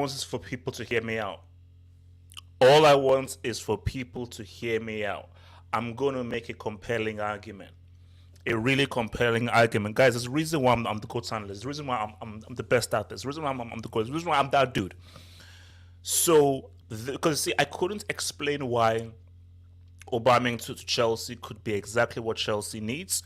want is for people to hear me out. All I want is for people to hear me out. I'm going to make a compelling argument. A really compelling argument. Guys, there's a reason why I'm the GOAT analyst. There's a reason why I'm the best at this. There's a reason why I'm the GOAT. There's a reason why I'm that dude. So, because see, I couldn't explain why Aubameyang to Chelsea could be exactly what Chelsea needs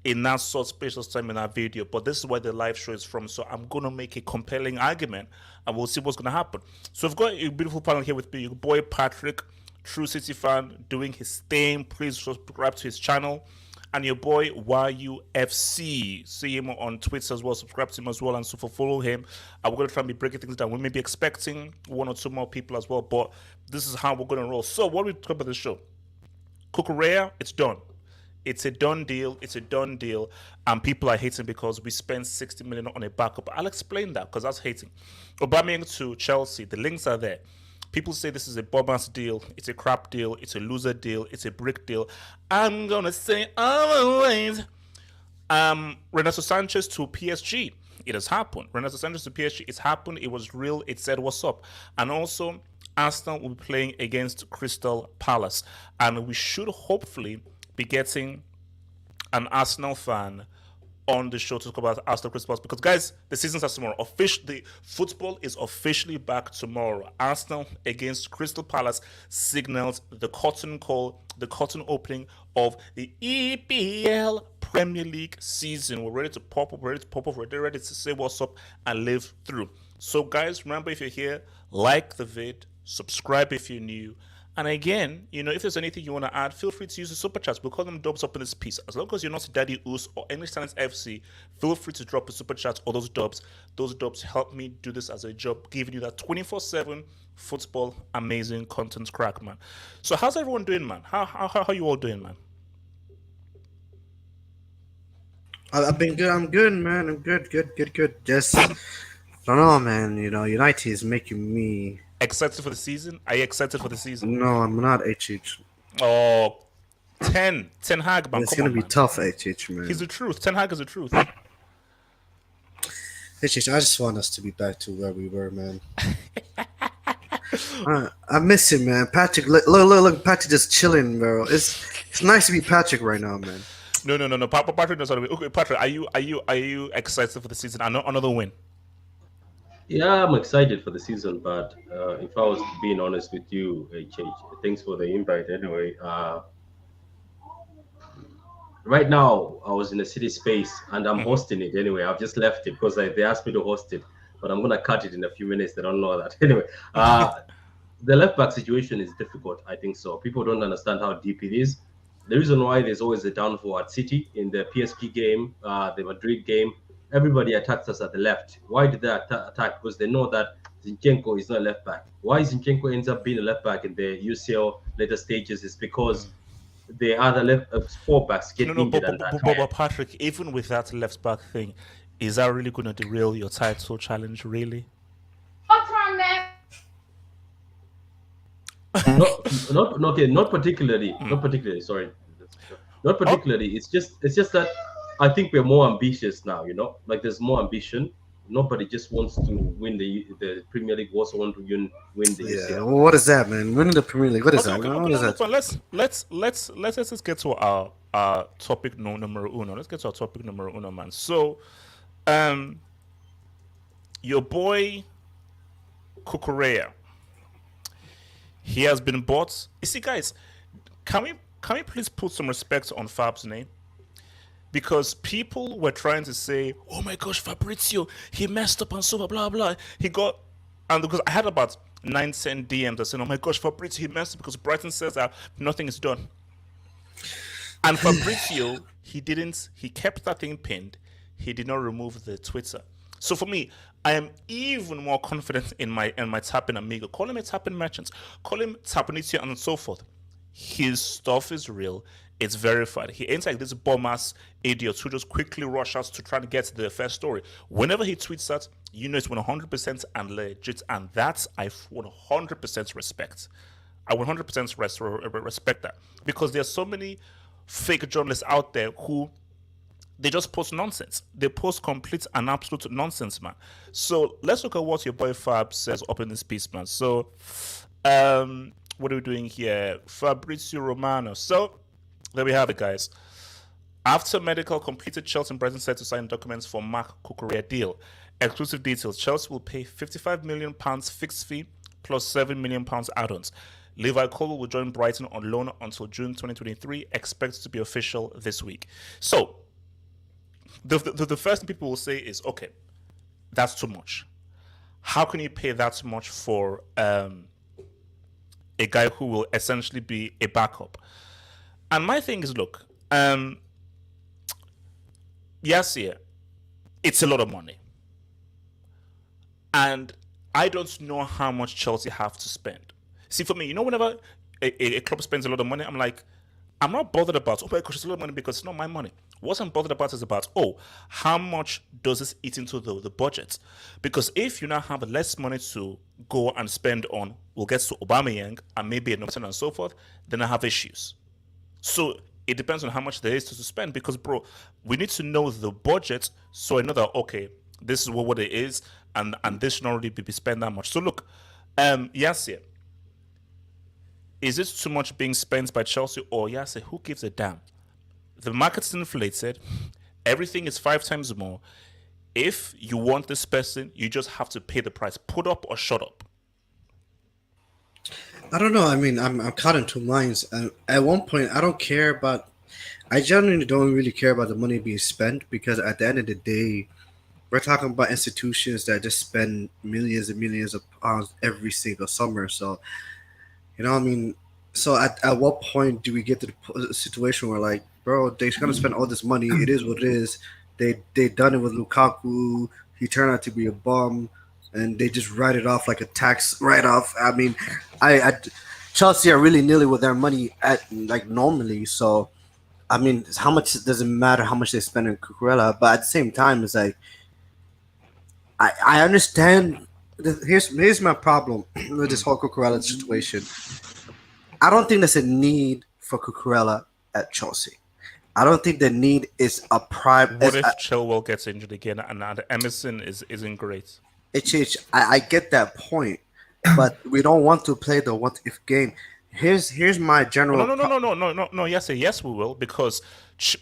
in that short space of time in that video, but this is where the live show is from, so I'm going to make a compelling argument, and we'll see what's going to happen. So I've got a beautiful panel here with me, your boy Patrick, true City fan, doing his thing. Please subscribe to his channel. And your boy YUFC, see him on Twitter as well, subscribe to him as well, and so follow him. And we're going to try and be breaking things down. We may be expecting one or two more people as well, but this is how we're going to roll. So what we talk about the show? Cucurella, it's done. It's a done deal. It's a done deal. And people are hating because we spent 60 million on a backup. I'll explain that because that's hating. Aubameyang to Chelsea, the links are there. People say this is a bomb-ass deal. It's a crap deal. It's a loser deal. It's a brick deal. I'm going to say always. Renato Sanches to PSG. It has happened. Renato Sanches to PSG. It's happened. It was real. It said what's up. And also, Arsenal will be playing against Crystal Palace. And we should hopefully be getting an Arsenal fan on the show to talk about Arsenal Crystal Palace, because guys, the season starts tomorrow. The football is officially back tomorrow. Arsenal against Crystal Palace signals the curtain call, the curtain opening of the EPL Premier League season. We're ready to pop up, we're ready to say what's up and live through. So guys, remember, if you're here, like the vid, subscribe if you're new. And again, if there's anything you want to add, feel free to use the super chats. We'll call them dubs up in this piece. As long as you're not Daddy Oos or English Talents FC, feel free to drop a super chat or those dubs. Those dubs help me do this as a job, giving you that 24/7 football amazing content crack, man. So how's everyone doing, man? How you all doing, man? I've been good. I'm good, man. I'm good. Just don't know, man. United is making me excited for the season. Are you excited for the season? No, I'm not. HH. Oh, Ten Hag, man. It's gonna be tough, HH, man. He's the truth. Ten Hag is the truth. HH, I just want us to be back to where we were, man. I miss him, man. Patrick, look, Patrick just chilling, bro. It's nice to be Patrick right now, man. No. Patrick knows how to be. Okay, Patrick, are you excited for the season? Another win. Yeah, I'm excited for the season, but if I was being honest with you, thanks for the invite anyway. Right now, I was in a city space and I'm hosting it anyway. I've just left it because they asked me to host it, but I'm going to cut it in a few minutes. They don't know that. Anyway, the left back situation is difficult, I think so. People don't understand how deep it is. The reason why there's always a downfall at City in the PSG game, the Madrid game, everybody attacks us at the left. Why did they attack? Because they know that Zinchenko is not a left back. Why Zinchenko ends up being a left back in the UCL later stages is because the other left four backs get injured. But Patrick, even with that left back thing, is that really going to derail your title challenge? Really? What's wrong there? Not particularly. Not particularly. Sorry, not particularly. It's just that I think we're more ambitious now. Like there's more ambition. Nobody just wants to win the Premier League. Also want to win the UCL. Yeah. Well, what is that, man? Winning the Premier League. What is that? What is that? Let's get to our topic numero uno. Let's get to our topic numero uno, man. So, your boy Cucurella, he has been bought. You see, guys, can we please put some respect on Fab's name? Because people were trying to say, oh my gosh, Fabrizio, he messed up and so blah, blah. And because I had about 9-10 DMs that said, oh my gosh, Fabrizio, he messed up because Brighton says that nothing is done. And Fabrizio, he kept that thing pinned. He did not remove the Twitter. So for me, I am even more confident in my tapping amigo. Call him a tapping merchant. Call him Tapinitio and so forth. His stuff is real. It's verified. He ain't like this bomb-ass idiot who just quickly rushes to try to get to the first story. Whenever he tweets that, it's 100% and legit, and that I 100% respect. I 100% respect that. Because there are so many fake journalists out there who They just post nonsense. They post complete and absolute nonsense, man. So let's look at what your boy Fab says up in this piece, man. So, what are we doing here? Fabrizio Romano. So, there we have it, guys. After medical completed, Chelsea and Brighton set to sign documents for Marc Cucurella deal. Exclusive details. Chelsea will pay £55 million fixed fee plus £7 million add-ons. Levi Colwill will join Brighton on loan until June 2023. Expected to be official this week. So, the first thing people will say is, okay, that's too much. How can you pay that much for a guy who will essentially be a backup? And my thing is, look, yes, yeah, it's a lot of money. And I don't know how much Chelsea have to spend. See, for me, whenever a club spends a lot of money, I'm like, I'm not bothered about, oh my gosh, it's a lot of money because it's not my money. What I'm bothered about is about, how much does this eat into the budget? Because if you now have less money to go and spend on, we'll get to Aubameyang and maybe a and so forth, then I have issues. So it depends on how much there is to spend because, bro, we need to know the budget so I know that, okay, this is what it is and this should not really be spent that much. So look, Yasir, is it too much being spent by Chelsea or Yasir? Who gives a damn? The market's inflated. Everything is 5 times more. If you want this person, you just have to pay the price. Put up or shut up. I don't know. I mean, I'm caught in two minds. At one point, I genuinely don't really care about the money being spent because at the end of the day, we're talking about institutions that just spend millions and millions of pounds every single summer. So, I mean, so at what point do we get to the situation where, like, bro, they're going to spend all this money. It is what it is. They done it with Lukaku. He turned out to be a bum. And they just write it off like a tax write-off. I mean, Chelsea are really nearly with their money at like normally. So, I mean, how much does it matter how much they spend on Cucurella? But at the same time, it's like I understand. Here's my problem with this whole Cucurella situation. I don't think there's a need for Cucurella at Chelsea. I don't think the need is a prime. What if Chilwell gets injured again and Emerson isn't great? I get that point, but we don't want to play the what if game. Here's my general. No. Yes, we will because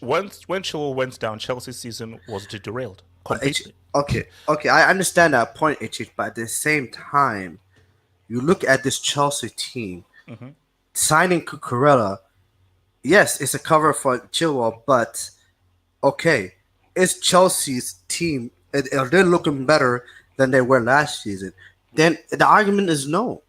when Chilwell went down, Chelsea's season was derailed completely. Okay, I understand that point, but at the same time, you look at this Chelsea team signing Cucurella. Yes, it's a cover for Chilwell, but okay, it's Chelsea's team. Are they looking better than they were last season? Then the argument is no.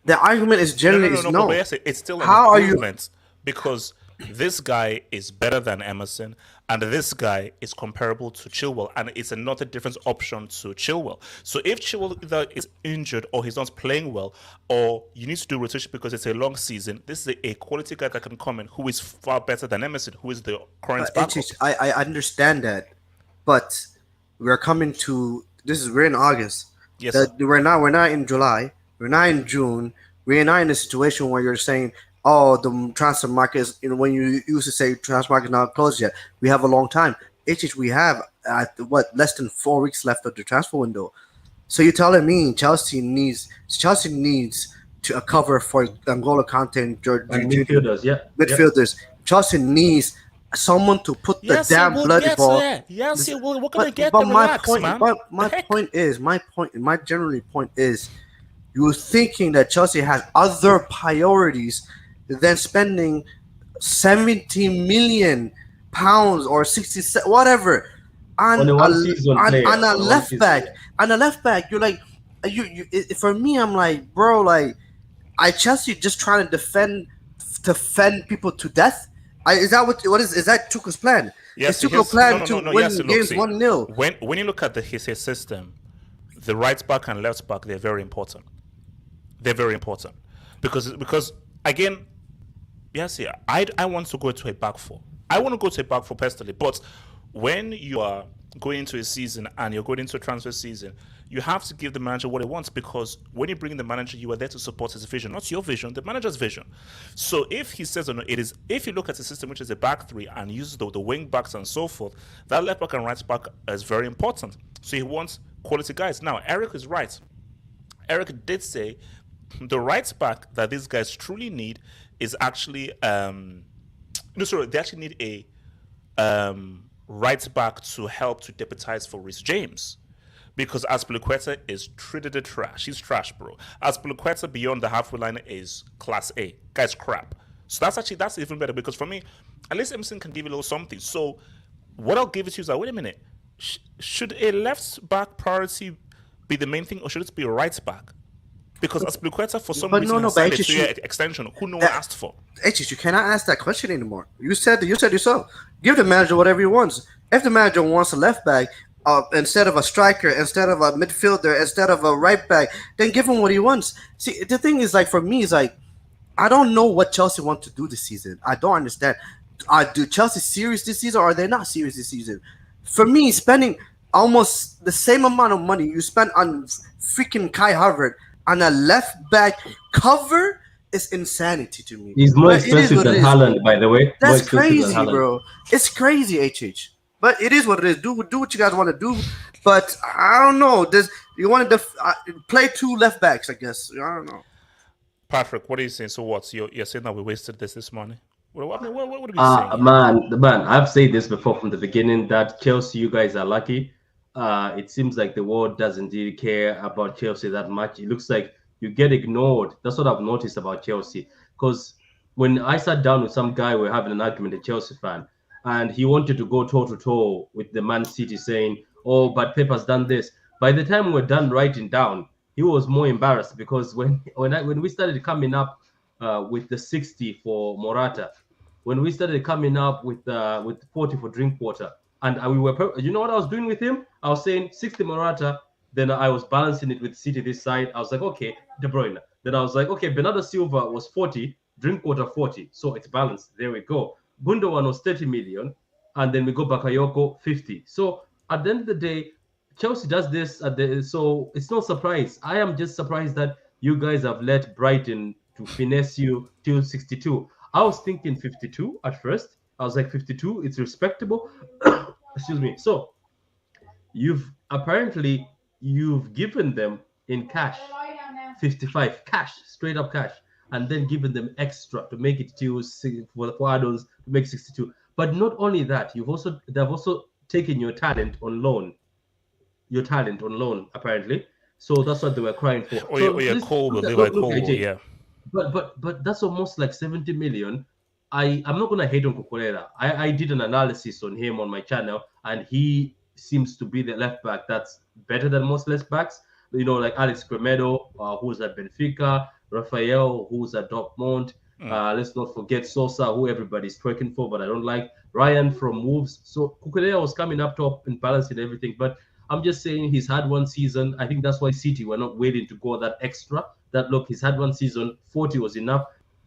The argument is generally no. But yes, it's still an improvement because this guy is better than Emerson and this guy is comparable to Chilwell and it's another different option to Chilwell. So if Chilwell either is injured or he's not playing well or you need to do rotation because it's a long season, this is a quality guy that can come in who is far better than Emerson, who is the current backup. I understand that, but we're coming to we're in August. Yes. We're not in July. We're not in June. We're not in a situation where you're saying, "Oh, the transfer market is." When you used to say transfer market is not closed yet, we have a long time. We have less than 4 weeks left of the transfer window. So you're telling me Chelsea needs to cover for N'Golo Kante and midfielders, midfielders. Yeah. Chelsea needs someone to put the damn bloody ball. Yes, we're gonna get but them. my Relax, point, man. but my general point is, you're thinking that Chelsea has other priorities than spending 70 million pounds or 60 whatever on a left back. On a left back, you're like, for me, I'm like, bro, like, Chelsea just trying to defend people to death. Is that Tuchel's plan? Yes, is Tuchel's plan to win games 1-0? When you look at his system, the right back and left back, they're very important. They're very important because again, yes, I want to go to a back four. I want to go to a back four personally, but when you are going into a season and you're going into a transfer season, you have to give the manager what he wants, because when you bring in the manager, you are there to support his vision, not your vision, the manager's vision. So if he says, no, it is, if you look at the system, which is a back three and uses the wing backs and so forth, that left back and right back is very important. So he wants quality guys. Now, Eric is right. Eric did say the right back that these guys truly need is actually they actually need a right back to help to deputize for Reece James, because Azpilicueta is treated trash. He's trash, bro. Azpilicueta beyond the halfway line is class A. Guy's crap. So that's even better, because for me, at least Emerson can give you a little something. So what I'll give it to you is that, wait a minute, should a left back priority be the main thing, or should it be a right back? Because Azpilicueta for some reason has signed a 2-year extension who no one asked for. H, you cannot ask that question anymore. You said yourself. Give the manager whatever he wants. If the manager wants a left back instead of a striker, instead of a midfielder, instead of a right back, then give him what he wants. See, the thing is, like, for me, is like, I don't know what Chelsea want to do this season. I don't understand. Do Chelsea serious this season, or are they not serious this season? For me, spending almost the same amount of money you spent on freaking Kai Havertz on a left back cover is insanity to me. He's more expensive than Haaland, by the way. That's crazy, bro. It's crazy, HH. But it is what it is. Do what you guys want to do. But I don't know. You wanted to play two left backs, I guess. I don't know. Patrick, what are you saying? So what? So you're saying that we wasted this money? What are we saying? Man, I've said this before from the beginning, that Chelsea, you guys are lucky. It seems like the world doesn't really care about Chelsea that much. It looks like you get ignored. That's what I've noticed about Chelsea. Because when I sat down with some guy, we're having an argument, a Chelsea fan, and he wanted to go toe-to-toe with the Man City, saying, oh, but Pep has done this. By the time we're done writing down, he was more embarrassed, because when we started coming up with the 60 for Morata, when we started coming up with 40 for Drinkwater, and we were, you know what I was doing with him? I was saying 60 Morata, then I was balancing it with City this side. I was like, okay, De Bruyne. Then I was like, okay, Bernardo Silva was 40, Drinkwater 40. So it's balanced. There we go. Gundogan was 30 million. And then we go Bakayoko 50. So at the end of the day, Chelsea does this. So it's no surprise. I am just surprised that you guys have let Brighton to finesse you till 62. I was thinking 52 at first. I was like, 52, it's respectable. Excuse me. So you've given them in cash 55 cash, straight up cash, and then given them extra to make it to for add-ons to make 62. But not only that, they've also taken your talent on loan. Apparently. So that's what they were crying for. Yeah. But that's almost like 70 million. I'm not gonna hate on Cucurella. I did an analysis on him on my channel, and he seems to be the left back that's better than most left backs. You know, like Alex Cremedo, who's at Benfica, Rafael, who's at Dortmund. Let's not forget Sosa, who everybody's twerking for, but I don't like. Ryan from Wolves. So Cucurella was coming up top and balancing everything. But I'm just saying he's had one season. I think that's why City were not willing to go that extra. That look, he's had one season. 40 was enough.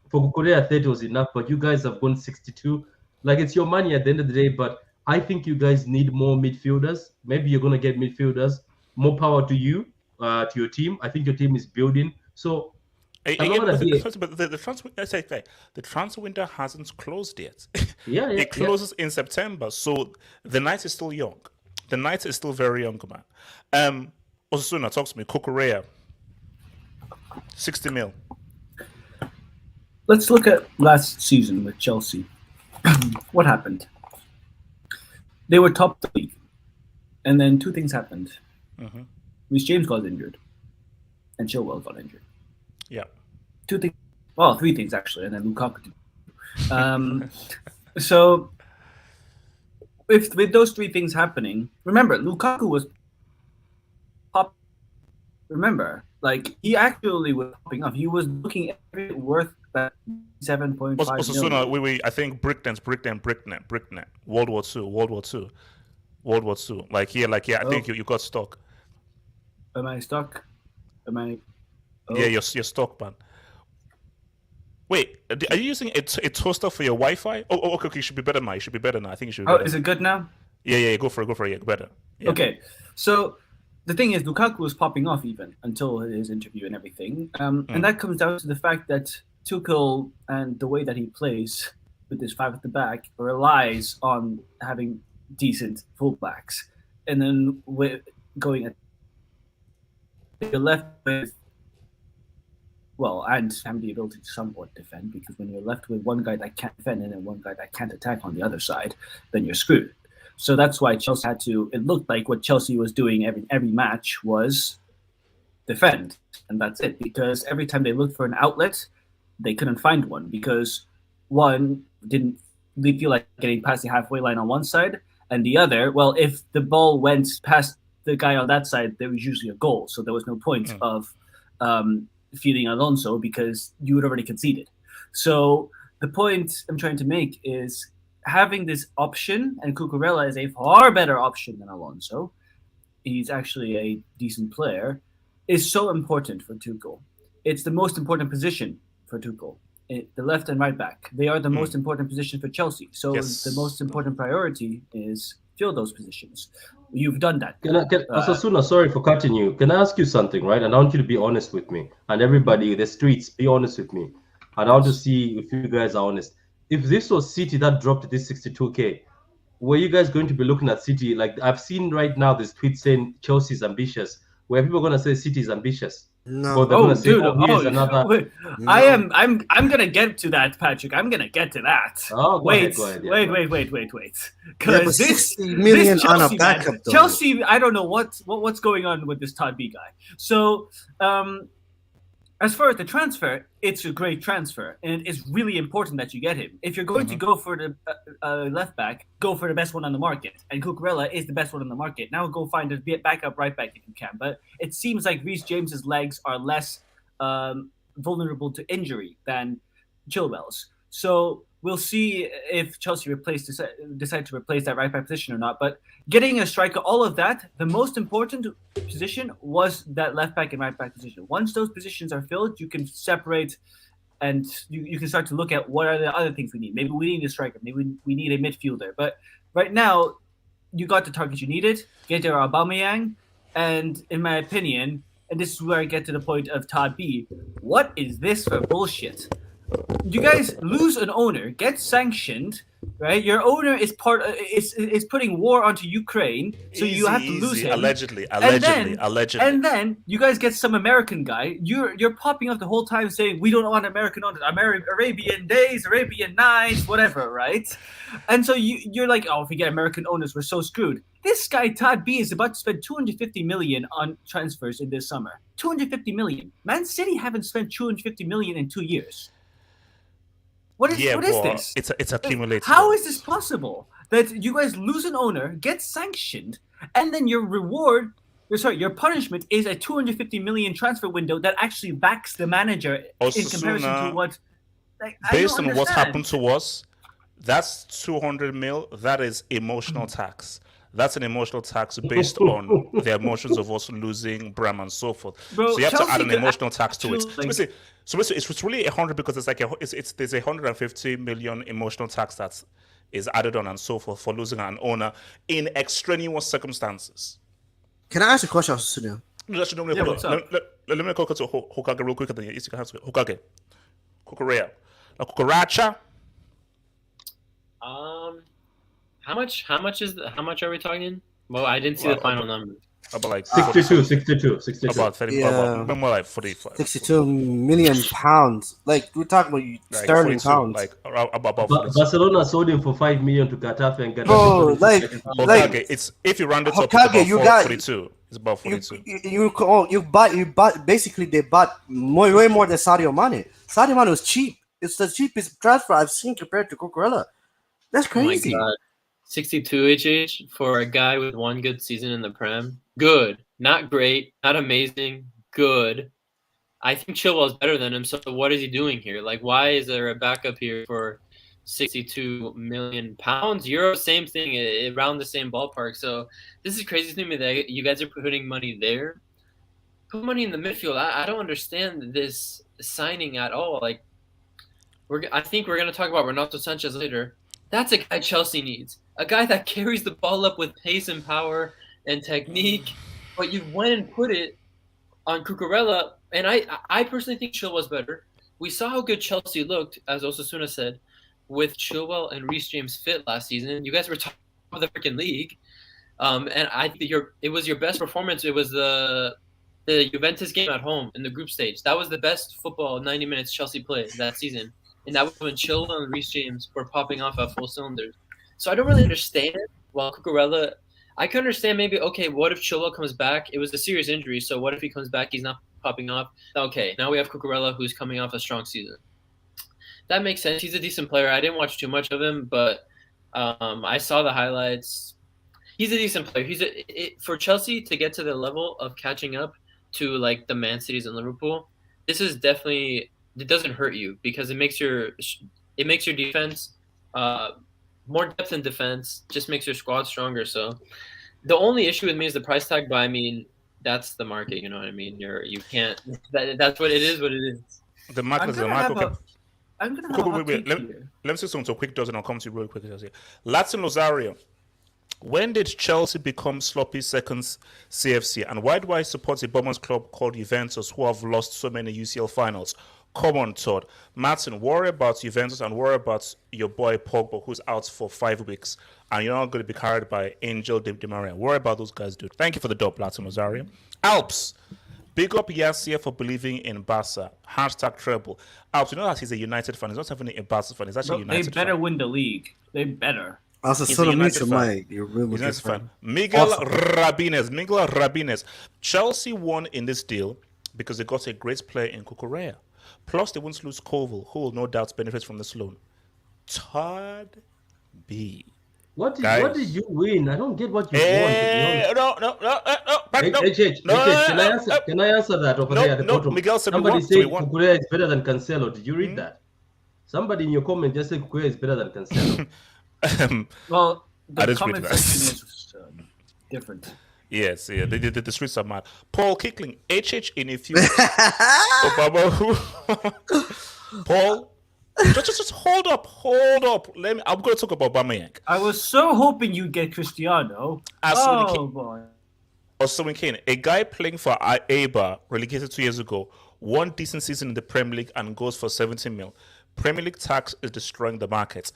For Cucurella, 30 was enough. But you guys have gone 62. Like, it's your money at the end of the day. But I think you guys need more midfielders. Maybe you're going to get midfielders. More power to you, to your team. I think your team is building. So the transfer window hasn't closed yet. It closes in September, so the night is still young. The night is still very young, man. Osasuna, talk to me. Cucurella, 60 mil. Let's look at last season with Chelsea. What happened? They were top of the league, and then two things happened. Mm-hmm. Reece James got injured, and Chilwell got injured. Yeah. Two things. Well, three things actually, and then Lukaku. So, with those three things happening, remember Lukaku was pop. Remember, like he actually was popping up. He was looking every worth that 7.5 Osasuna, wait. I think Bricknet. World War II. Like here. I think you got stuck. Am I stuck? Am I? Oh. Yeah, you're stuck, man. Wait, are you using a toaster for your Wi-Fi? Oh, okay. You should be better now. I think you should be better. Is it good now? Yeah. Go for it. Yeah, better. Yeah. Okay, so the thing is, Lukaku was popping off even until his interview and everything, and that comes down to the fact that Tuchel and the way that he plays with his five at the back relies on having decent fullbacks, and then with going at you're left with and having the ability to somewhat defend, because when you're left with one guy that can't defend and then one guy that can't attack on the other side, then you're screwed. So that's why Chelsea had to. It looked like what Chelsea was doing every match was defend, and that's it. Because every time they looked for an outlet, they couldn't find one, because one didn't feel like getting past the halfway line on one side, and the other, well, if the ball went past the guy on that side, there was usually a goal, so there was no point of feeding Alonso because you had already conceded. So the point I'm trying to make is having this option, and Cucurella is a far better option than Alonso. He's actually a decent player, is so important for Tuchel. It's the most important position for Tuchel. The left and right back. They are the most important position for Chelsea. So the most important priority is fill those positions. You've done that. Osasuna, sorry for cutting you. Can I ask you something, right? And I want you to be honest with me. And everybody, the streets, be honest with me. And I want to see if you guys are honest. If this was City that dropped this 62K, were you guys going to be looking at City? Like, I've seen right now this tweet saying Chelsea's ambitious, where people are going to say City's ambitious. No. But they're going to say, here's another. Wait, No. I'm gonna get to that, Patrick. I'm gonna get to that. Oh, go ahead, Wait. Yeah, but Because 60 million on a backup, though. Chelsea, I don't know what's going on with this Todd B guy. So, as far as the transfer, it's a great transfer, and it's really important that you get him. If you're going to go for the left back, go for the best one on the market, and Cucurella is the best one on the market. Now go find a backup right back if you can. But it seems like Reece James's legs are less vulnerable to injury than Chilwell's. So we'll see if Chelsea decide to replace that right back position or not. But getting a striker, all of that, the most important position was that left back and right back position. Once those positions are filled, you can separate and you can start to look at what are the other things we need. Maybe we need a striker. Maybe we need a midfielder. But right now, you got the target you needed. Get your Aubameyang. And in my opinion, and this is where I get to the point of Todd B, what is this for bullshit? You guys lose an owner, get sanctioned, right? Your owner is is putting war onto Ukraine, so you have to lose him. Allegedly. And then you guys get some American guy. You're popping up the whole time saying we don't want American owners, Arabian days, Arabian nights, whatever, right? And so you're like, oh, if we get American owners, we're so screwed. This guy Todd B is about to spend 250 million on transfers in this summer. 250 million. Man City haven't spent 250 million in 2 years. What is this? It's accumulated. How is this possible that you guys lose an owner, get sanctioned, and then your punishment is a 250 million transfer window that actually backs the manager in comparison to what? Based on what happened to us, that's 200 mil. That is emotional tax. That's an emotional tax based on the emotions of us losing Bram and so forth. Bro, so you have Chelsea to add an emotional tax to it. like- So it's really 100 because it's like there's 150 million emotional tax that is added on and so forth for losing an owner in extraneous circumstances. Can I ask a question, Sunil? What's up? Let me go to Hokage real quick and then you can answer Hokage. Cucurella. Cucaracha. How much are we talking? Well, I didn't see the final number. About like 62. About 30, Yeah. more like 45. 62 million pounds. Like, we're talking about Like sterling 42, pounds. like about 42. Barcelona sold him for 5 million to Getafe and Getafe. Bro, like, Hokage, it's if you round it up, it's Hokage, about you got- 42. It's about 42. you bought basically they bought way more than Sadio Mane. Sadio Mane was cheap. It's the cheapest transfer I've seen compared to Cucurella. That's crazy. Oh my God. 62 HH for a guy with one good season in the Prem. Good. Not great. Not amazing. Good. I think Chilwell's better than him. So what is he doing here? Like, why is there a backup here for 62 million pounds? Euro, same thing, around the same ballpark. So this is crazy to me that you guys are putting money there. Put money in the midfield. I don't understand this signing at all. Like, I think we're going to talk about Renato Sanches later. That's a guy Chelsea needs. a guy that carries the ball up with pace and power and technique, but you went and put it on Cucurella, and I personally think Chilwell's better. We saw how good Chelsea looked, as Osasuna said, with Chilwell and Reece James fit last season. You guys were top of the freaking league, and I think it was your best performance. It was the Juventus game at home in the group stage. That was the best football 90 minutes Chelsea played that season, and that was when Chilwell and Reece James were popping off at full cylinders. So I don't really understand why Cucurella. I can understand maybe, okay, what if Chilwell comes back? It was a serious injury, so what if he comes back, he's not popping off? Okay, now we have Cucurella who's coming off a strong season. That makes sense. He's a decent player. I didn't watch too much of him, but I saw the highlights. He's a decent player. For Chelsea to get to the level of catching up to like the Man Cities and Liverpool, this is definitely, it doesn't hurt you because it makes your defense more depth in defense, just makes your squad stronger. So the only issue with me is the price tag, but I mean that's the market. You know what I mean? You can't. That's what it is. What it is. The market is the market. I'm gonna have a wait. Let me say something to a quick dozen. I'll come to you really quickly. Latin Rosario. When did Chelsea become sloppy seconds CFC? And why do I support a Bournemouth club called Juventus who have lost so many UCL finals? Come on, Todd. Martin, worry about Juventus and worry about your boy Pogba, who's out for 5 weeks. And you're not going to be carried by Angel Di Maria. Worry about those guys, dude. Thank you for the dub, Latin Rosario. Alps. Big up Yasia for believing in Barca. Hashtag treble. Alps, you know that he's a United fan. He's not having a Barca fan. He's actually a United fan. They better win the league. They better. Also, He's sort a of United meets fan. Mike. You're really United fan. fan. Miguel Awesome. Rabines. Chelsea won in this deal because they got a great player in Cucurella. Plus, they won't lose Koval, who will no doubt benefit from this loan. Todd B. What did you win? I don't get what you won. No. Can I answer that over there at the bottom? Miguel said Somebody we said won. Cucurella is better than Cancelo. Did you read that? Somebody in your comment just said Cucurella is better than Cancelo. Well, I the just read comment that. section is different. Yes, yeah, the streets are mad. Paul Kickling, HH in a few. Obama, Paul, just hold up. I'm going to talk about Aubameyang. I was so hoping you'd get Cristiano. Boy. Also, Kane, a guy playing for Eibar, relegated 2 years ago, one decent season in the Premier League and goes for 70 mil. Premier League tax is destroying the market.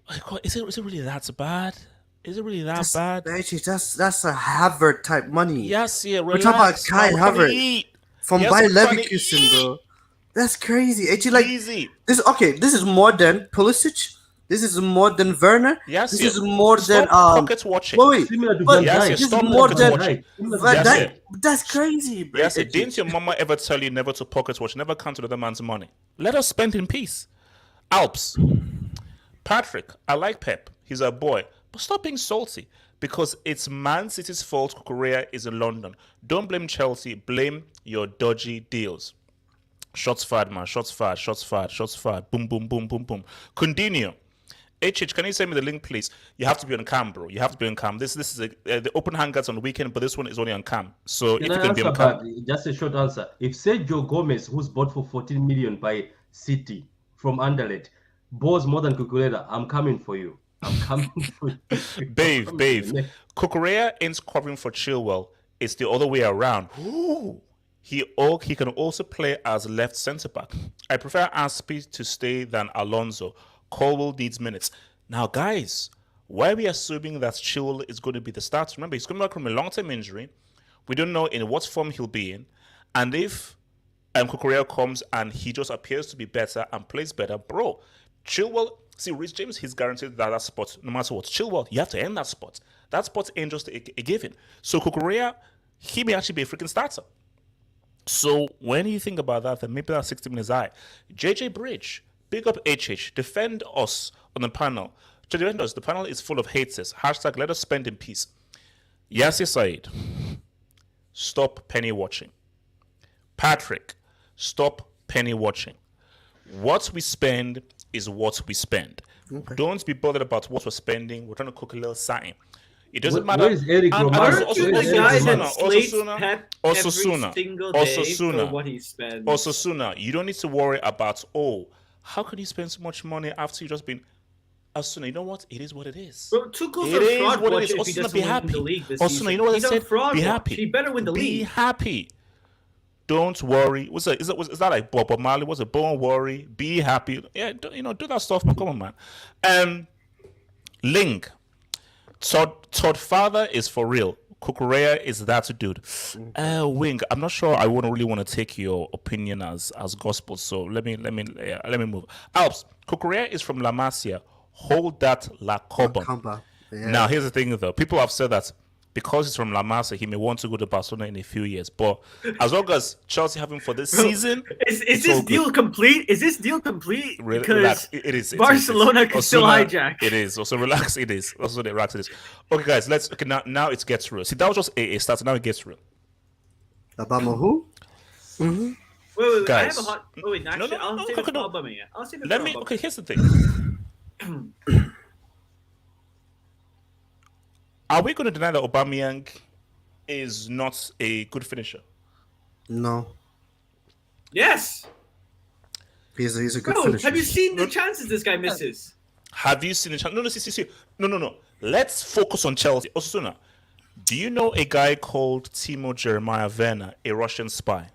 Oh God, is it really that bad? Is it really that bad? Actually, that's a Havertz type money. Yes, yeah. We're talking about Kai Havertz from Bayer Leverkusen, bro. That's crazy. Actually, like Easy. this. Okay, this is more than Pulisic. This is more than Werner. Yes, this yeah. is more than pocket watching. Wait, Similar to but Van yes, Dijk. yes, this stop is more pocket than watching. Van Yes, Dijk. yeah. That's crazy, bro. Yes, didn't your mama ever tell you never to pocket watch, never count another man's money? Let us spend in peace. Alps. Patrick, I like Pep. He's a boy. But stop being salty. Because it's Man City's fault Cucurella is in London. Don't blame Chelsea. Blame your dodgy deals. Shots fired, man. Shots fired. Boom, boom, boom, boom, boom. Continue. HH, can you send me the link, please? You have to be on cam, bro. You have to be on cam. This is the open hangouts on the weekend, but this one is only on cam. So if you can be on cam. Just a short answer. If Sergio Gomez, who's bought for 14 million by City from Anderlecht, bores more than Cucurella, I'm coming for you. I'm coming for you. Babe. Cucurella ain't covering for Chilwell. It's the other way around. Ooh. He can also play as left centre back. I prefer Aspi to stay than Alonso. Colwell needs minutes. Now, guys, why are we assuming that Chilwell is going to be the starter? Remember, he's coming back from a long-term injury. We don't know in what form he'll be in. And if Cucurella comes and he just appears to be better and plays better, bro, Chilwell, see, Reece James, he's guaranteed that spot no matter what. Chilwell, you have to end that spot. That spot ain't just a given. So Cucurella, he may actually be a freaking starter. So when you think about that, then maybe that 60 minutes high. JJ Bridge, big up HH, defend us on the panel. To defend us, the panel is full of haters. Hashtag let us spend in peace. Yasir Said, stop penny watching. Patrick, stop penny watching. What we spend is what we spend. Okay. Don't be bothered about what we're spending. We're trying to cook a little something. It doesn't matter. Where is Eric Aren't you the guy that slates Pep every single day for what he spends? Osasuna, you don't need to worry about, how can you spend so much money after you just been... Osuna, you know what? It is what it is. Bro, Tuchel's It a is fraud what it watch is. if he Osuna, doesn't be win the happy. league this Osuna, season. you know what He's I a said? fraud Be watch. happy. He better win the Be league. happy. Don't worry. Is that like Bob Marley? Was it? Don't worry. Be happy. Yeah, do that stuff, man. Come on, man. Ling. Todd Father is for real. Cucurella is that dude. Wing. I'm not sure. I wouldn't really want to take your opinion as gospel. So let me move. Alps. Cucurella is from La Masia. Hold that La Coba. Kamba. Yeah. Now here's the thing though. People have said that because he's from La Masia, he may want to go to Barcelona in a few years. But as long as Chelsea have him for this season, Is this deal complete? Is this deal complete? Because relax. It is. Barcelona can still hijack. It is. Also relax. It is. Also relax. It is. Okay, guys. Now it gets real. See, that was just a start. Now it gets real. Obama who? Wait. Guys. I have a hot. Oh, wait, actually, I'll save it for Aubameyang. I'll save it for Aubameyang. Okay, here's the thing. Are we going to deny that Aubameyang is not a good finisher? No. Yes. He's a good Bro, finisher. have you seen the chances this guy misses? Have you seen the chance? No, see. No. Let's focus on Chelsea. Osuna, do you know a guy called Timo Jeremiah Werner, a Russian spy?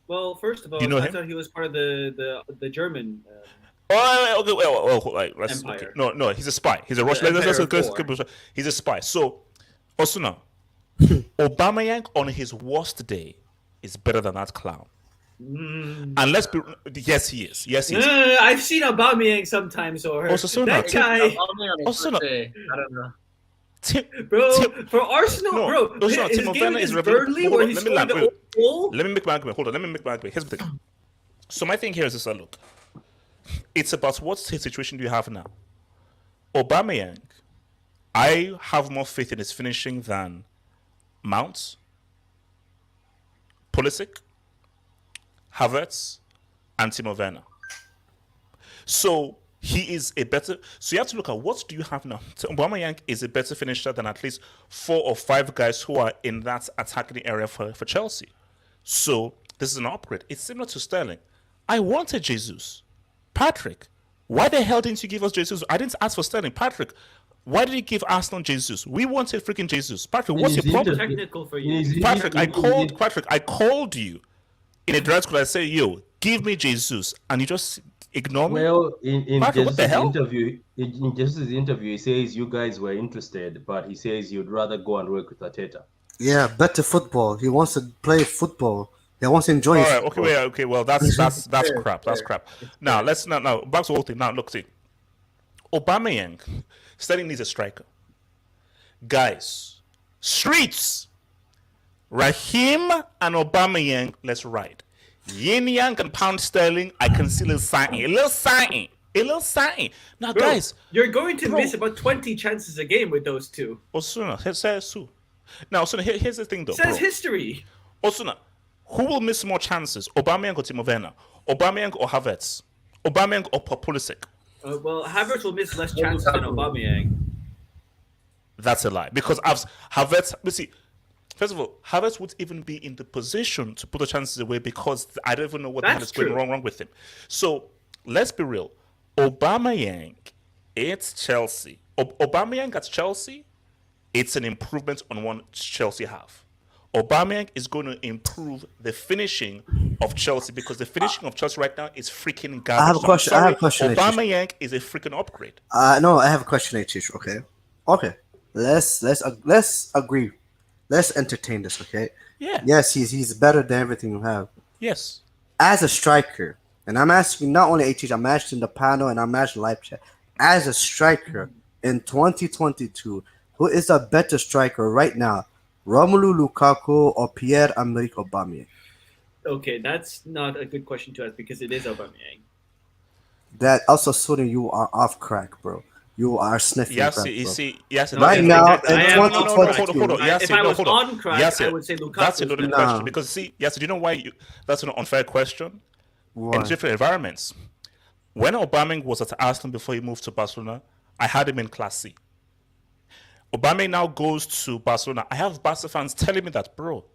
Well, first of all, You know I him? thought he was part of the German. Okay. No, he's a spy. He's a Russian. He's a spy. So, Osuna, Aubameyang on his worst day is better than that clown. And let's be. Yes, he is. No, I've seen Aubameyang sometimes, or that guy. Osuna, I don't know. For Arsenal, his game is Burnley where he scored the goal. Let me make my argument. Hold on. Let me make my argument. Here's the thing. So my thing here is this. Look, it's about what situation do you have now. Aubameyang, I have more faith in his finishing than Mount, Pulisic, Havertz, and Timo Werner. So he is a better. So you have to look at what do you have now. Aubameyang is a better finisher than at least 4 or 5 guys who are in that attacking area for Chelsea. So this is an upgrade. It's similar to Sterling. I wanted Jesus. Patrick, why the hell didn't you give us Jesus? I didn't ask for Sterling. Patrick, why did you give Arsenal Jesus? We wanted freaking Jesus. Patrick, what's your problem? Technical for you. Patrick, I called you in a direct call. I said, yo, give me Jesus. And you just ignore me? Well, in Patrick, what the hell? interview, in Jesus' interview, he says you guys were interested, but he says you'd rather go and work with Arteta. Yeah, better football. He wants to play football. He wants to enjoy it. Okay. Well, that's crap. That's crap. Now let's now back to the whole thing. Now look, see, Aubameyang, Sterling needs a striker. Guys, streets. Raheem and Aubameyang, let's ride. Yin Yang and Pound Sterling, I can see a little sign. Now, Bro, guys, you're going to miss about 20 chances a game with those two. Osuna, says Su. Now, Osuna, here's the thing, though. Says bro. history. Osuna, who will miss more chances? Aubameyang or Timo Werner? Aubameyang or Havertz? Aubameyang or Pulisic? Well, Havertz will miss less chances than Aubameyang. That's a lie. Because Havertz, see, first of all, Havertz would even be in the position to put the chances away because I don't even know what the hell is going wrong with him. So let's be real. Aubameyang, it's Chelsea. Aubameyang at Chelsea, it's an improvement on what Chelsea have. Aubameyang is going to improve the finishing of Chelsea because the finishing of Chelsea right now is freaking garbage. I have a question. Aubameyang is a freaking upgrade. No, I have a question, H. Okay. Let's agree. Let's entertain this, okay? Yeah. Yes, he's better than everything you have. Yes. As a striker, and I'm asking not only HH, I'm asking the panel and I'm asking live chat. As a striker in 2022, who is a better striker right now? Romelu Lukaku or Pierre-Emerick Aubameyang? Okay, that's not a good question to ask because it is Aubameyang. That also sort you are off crack, bro. You are sniffing crack, bro. Right now, exactly. in 2022, hold on. If I was on crack, I would say Lukaku. That's a loaded question because do you know why that's an unfair question? Why? In different environments. When Aubameyang was at Arsenal before he moved to Barcelona, I had him in Class C. Aubameyang now goes to Barcelona. I have Barca fans telling me that, bro,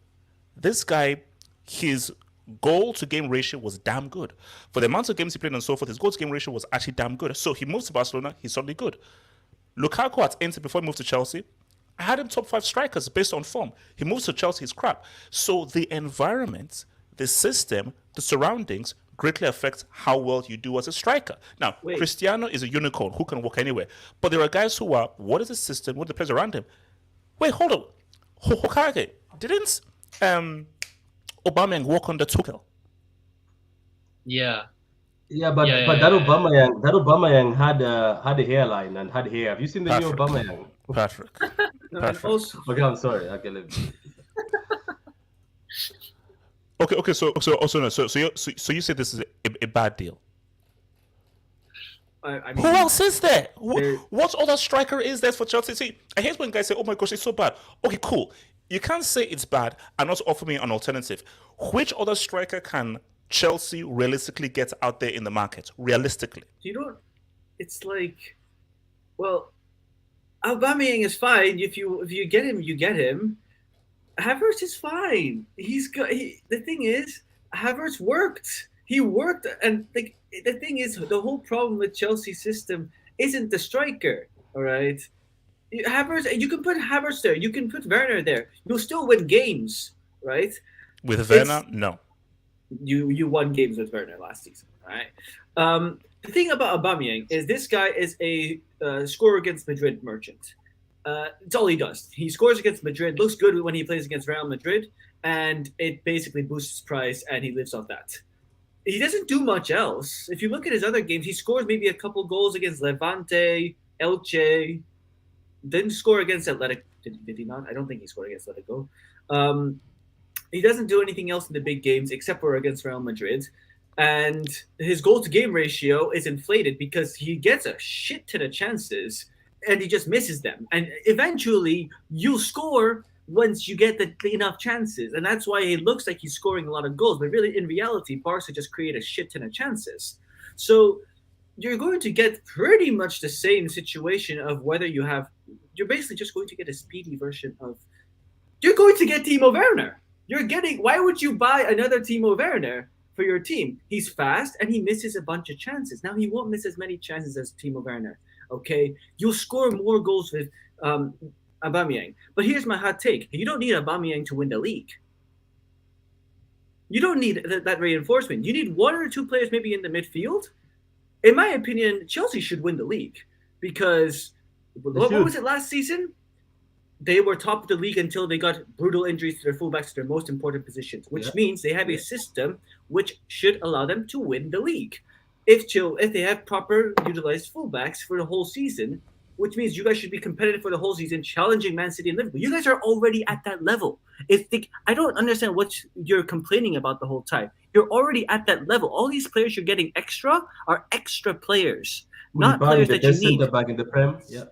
this guy, his goal to game ratio was damn good. For the amount of games he played and so forth, his goal to game ratio was actually damn good. So he moves to Barcelona, he's suddenly good. Lukaku at Inter before he moved to Chelsea, I had him top 5 strikers based on form. He moves to Chelsea, he's crap. So the environment, the system, the surroundings greatly affect how well you do as a striker. Now, Cristiano is a unicorn who can walk anywhere. But there are guys who are, what is the system, what are the players around him? Wait, hold on. Hokage, didn't Aubameyang walk under Tuchel? Yeah. Yeah, but that Aubameyang had a hairline and had hair. Have you seen the new Aubameyang? Patrick. Okay, I'm sorry. Okay, let me... Okay. So you say this is a bad deal? I mean, who else is there? What other striker is there for Chelsea? See, I hate when guys say, "Oh my gosh, it's so bad." Okay, cool. You can't say it's bad and not offer me an alternative. Which other striker can Chelsea realistically get out there in the market? Realistically, you don't. It's like, well, Aubameyang is fine. If you get him, you get him. Havertz is fine. The thing is, Havertz worked. He worked, and the thing is, the whole problem with Chelsea's system isn't the striker. All right, Havertz. You can put Havertz there. You can put Werner there. You'll still win games, right? With Werner, no. You won games with Werner last season. All right. The thing about Aubameyang is this guy is a score against Madrid merchant. It's all he does. He scores against Madrid, looks good when he plays against Real Madrid, and it basically boosts his price, and he lives off that. He doesn't do much else. If you look at his other games, he scores maybe a couple goals against Levante, Elche. Didn't score against Atletico. Did he not? I don't think he scored against Atletico. He doesn't do anything else in the big games except for against Real Madrid. And his goal-to-game ratio is inflated because he gets a shit ton of chances and he just misses them. And eventually, you'll score once you get the enough chances. And that's why it looks like he's scoring a lot of goals. But really, in reality, Barca just create a shit ton of chances. So you're going to get pretty much the same situation of whether you have... You're basically just going to get a speedy version of... You're going to get Timo Werner. You're getting... Why would you buy another Timo Werner for your team? He's fast and he misses a bunch of chances. Now, he won't miss as many chances as Timo Werner. Okay? You'll score more goals with Aubameyang. But here's my hot take. You don't need Aubameyang to win the league. You don't need that reinforcement. You need one or two players maybe in the midfield. In my opinion, Chelsea should win the league because what was it last season? They were top of the league until they got brutal injuries to their fullbacks to their most important positions, which means they have a system which should allow them to win the league. If they have proper utilized fullbacks for the whole season, which means you guys should be competitive for the whole season, challenging Man City and Liverpool. You guys are already at that level. I don't understand what you're complaining about the whole time. You're already at that level. All these players you're getting extra are extra players, not players that you need. Back in the Prem. Yeah.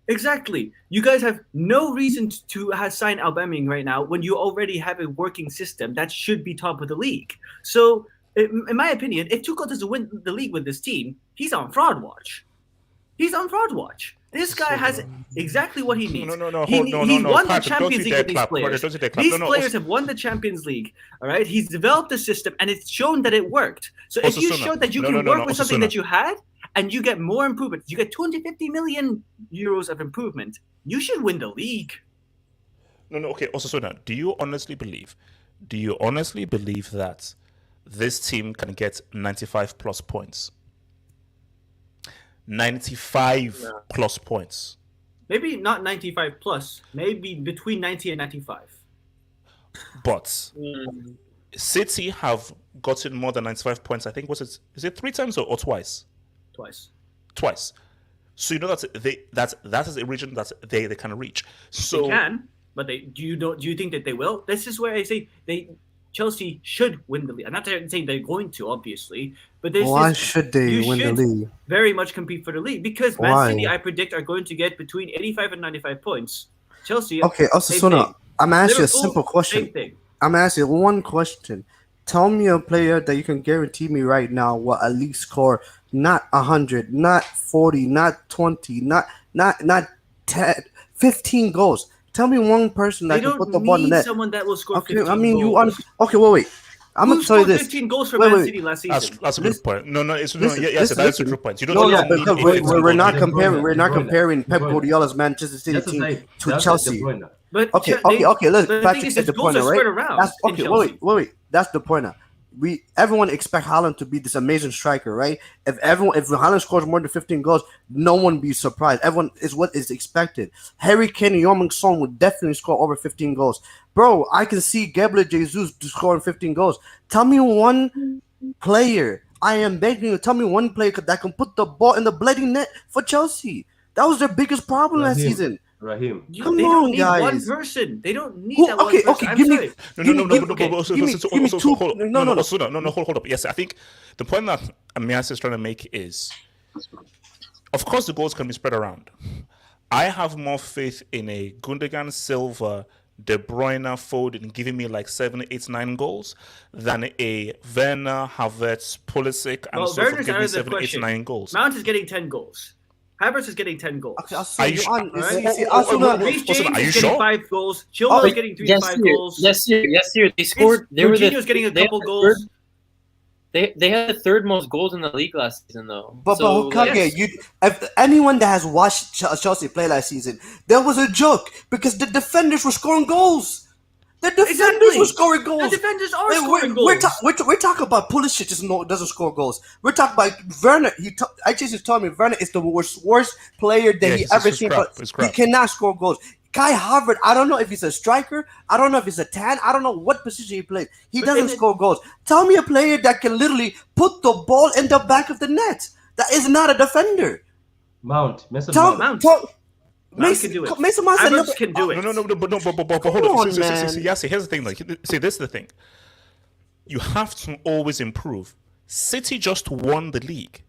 Exactly. You guys have no reason to sign Aubameyang right now when you already have a working system that should be top of the league. So, in my opinion, if Tuchel doesn't win the league with this team, he's on fraud watch. He's on fraud watch. This guy has exactly what he needs. He won the Champions League with these players. These players have won the Champions League. All right. He's developed a system, and it's shown that it worked. So if you showed that you can work with something that you had, and you get more improvement, you get 250 million euros of improvement, you should win the league. Okay. Osasuna, do you honestly believe that this team can get 95 plus points? 95 plus points. Maybe not 95 plus. Maybe between 90 and 95. But City have gotten more than 95 points. I think is it 3 times or twice? Twice. So you know that is a region that they can reach. So they can, but do you think that they will? This is where I say Chelsea should win the league. I'm not saying they're going to, obviously, but why should they win the league? Very much compete for the league because Man City, I predict, are going to get between 85 and 95 points. Chelsea. Okay, Osasuna, I'm asking you a simple question. I'm asking you one question. Tell me a player that you can guarantee me right now will at least score not 100, not 40, not 20, not 10, 15 goals. Tell me one person that can put the ball in the net. Someone that will score 15 goals. wait. I'm Who gonna tell you scored this. 15 goals for Wait, Man wait. City last season? That's a good point. No, it's no, Listen, yes, that's a listen. true point. You don't No, need because a we're 15 goal not team. comparing. We're not De Bruyne, comparing De Pep Bruyne. Guardiola's Manchester City That's team like to that's Chelsea. De Bruyne. But Okay. Look, the Patrick thing is, said his the goals point, are right? spread around. That's in okay. Chelsea. Wait. That's the point. Everyone expect Haaland to be this amazing striker, right? If Haaland scores more than 15 goals, no one be surprised. Everyone is what is expected. Harry Kane and Young Son would definitely score over 15 goals. Bro, I can see Gabriel Jesus scoring 15 goals. Tell me one player. I am begging you. Tell me one player that can put the ball in the bloody net for Chelsea. That was their biggest problem last season. Raheem. Come They on, don't need guys. one person. They don't need Who? that one Okay, person. I'm give me. sorry. Give me two. Hold up. Yes, I think the point that Amias is trying to make is, of course, the goals can be spread around. I have more faith in a Gundogan, Silva, De Bruyne, Foden giving me like 7, 8, 9 goals than a Werner, Havertz, Pulisic, and so forth Werner's giving out me of the 7, 8, question. 9 goals. Mount is getting 10 goals. Havertz is getting 10 goals. Okay, Are you Reece sure? James is getting 5 goals. Oh, Chilwell is getting 3 to 5 goals. Yes, sir. They scored. Jorginho's getting a couple goals. They had the third most goals in the league last season, though. But Hokage, if anyone that has watched Chelsea play last season, there was a joke because the defenders were scoring goals. The defenders were scoring goals. The defenders are scoring goals. We're talking about Pulisic doesn't score goals. We're talking about Werner. I just told me Werner is the worst player that he ever seen. But he cannot score goals. Kai Havertz, I don't know if he's a striker. I don't know if he's a 10. I don't know what position he plays. He doesn't score goals. Tell me a player that can literally put the ball in the back of the net. That is not a defender. Mount Mount can do it. Mason Mount can do it. But hold on. See, here's the thing. This is the thing. You have to always improve. City just won the league.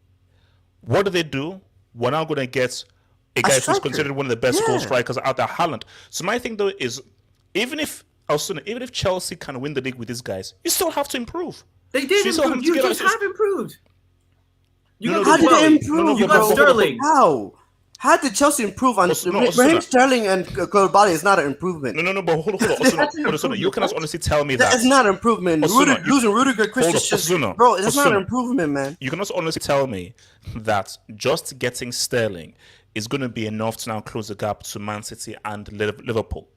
What do? We're now going to get a guy who's considered one of the best goal strikers out there, Haaland. So my thing though is, even if Chelsea can win the league with these guys, you still have to improve. They did improve. You just have improved. How did they improve? You got Sterling. How did Chelsea improve on Raheem Sterling and Koulibaly is not an improvement. No, but hold on. You cannot honestly tell me that. That is not an improvement. Losing Rudiger Christensen, bro, that's not an improvement, man. You cannot honestly tell me that just getting Sterling is going to be enough to now close the gap to Man City and Liverpool.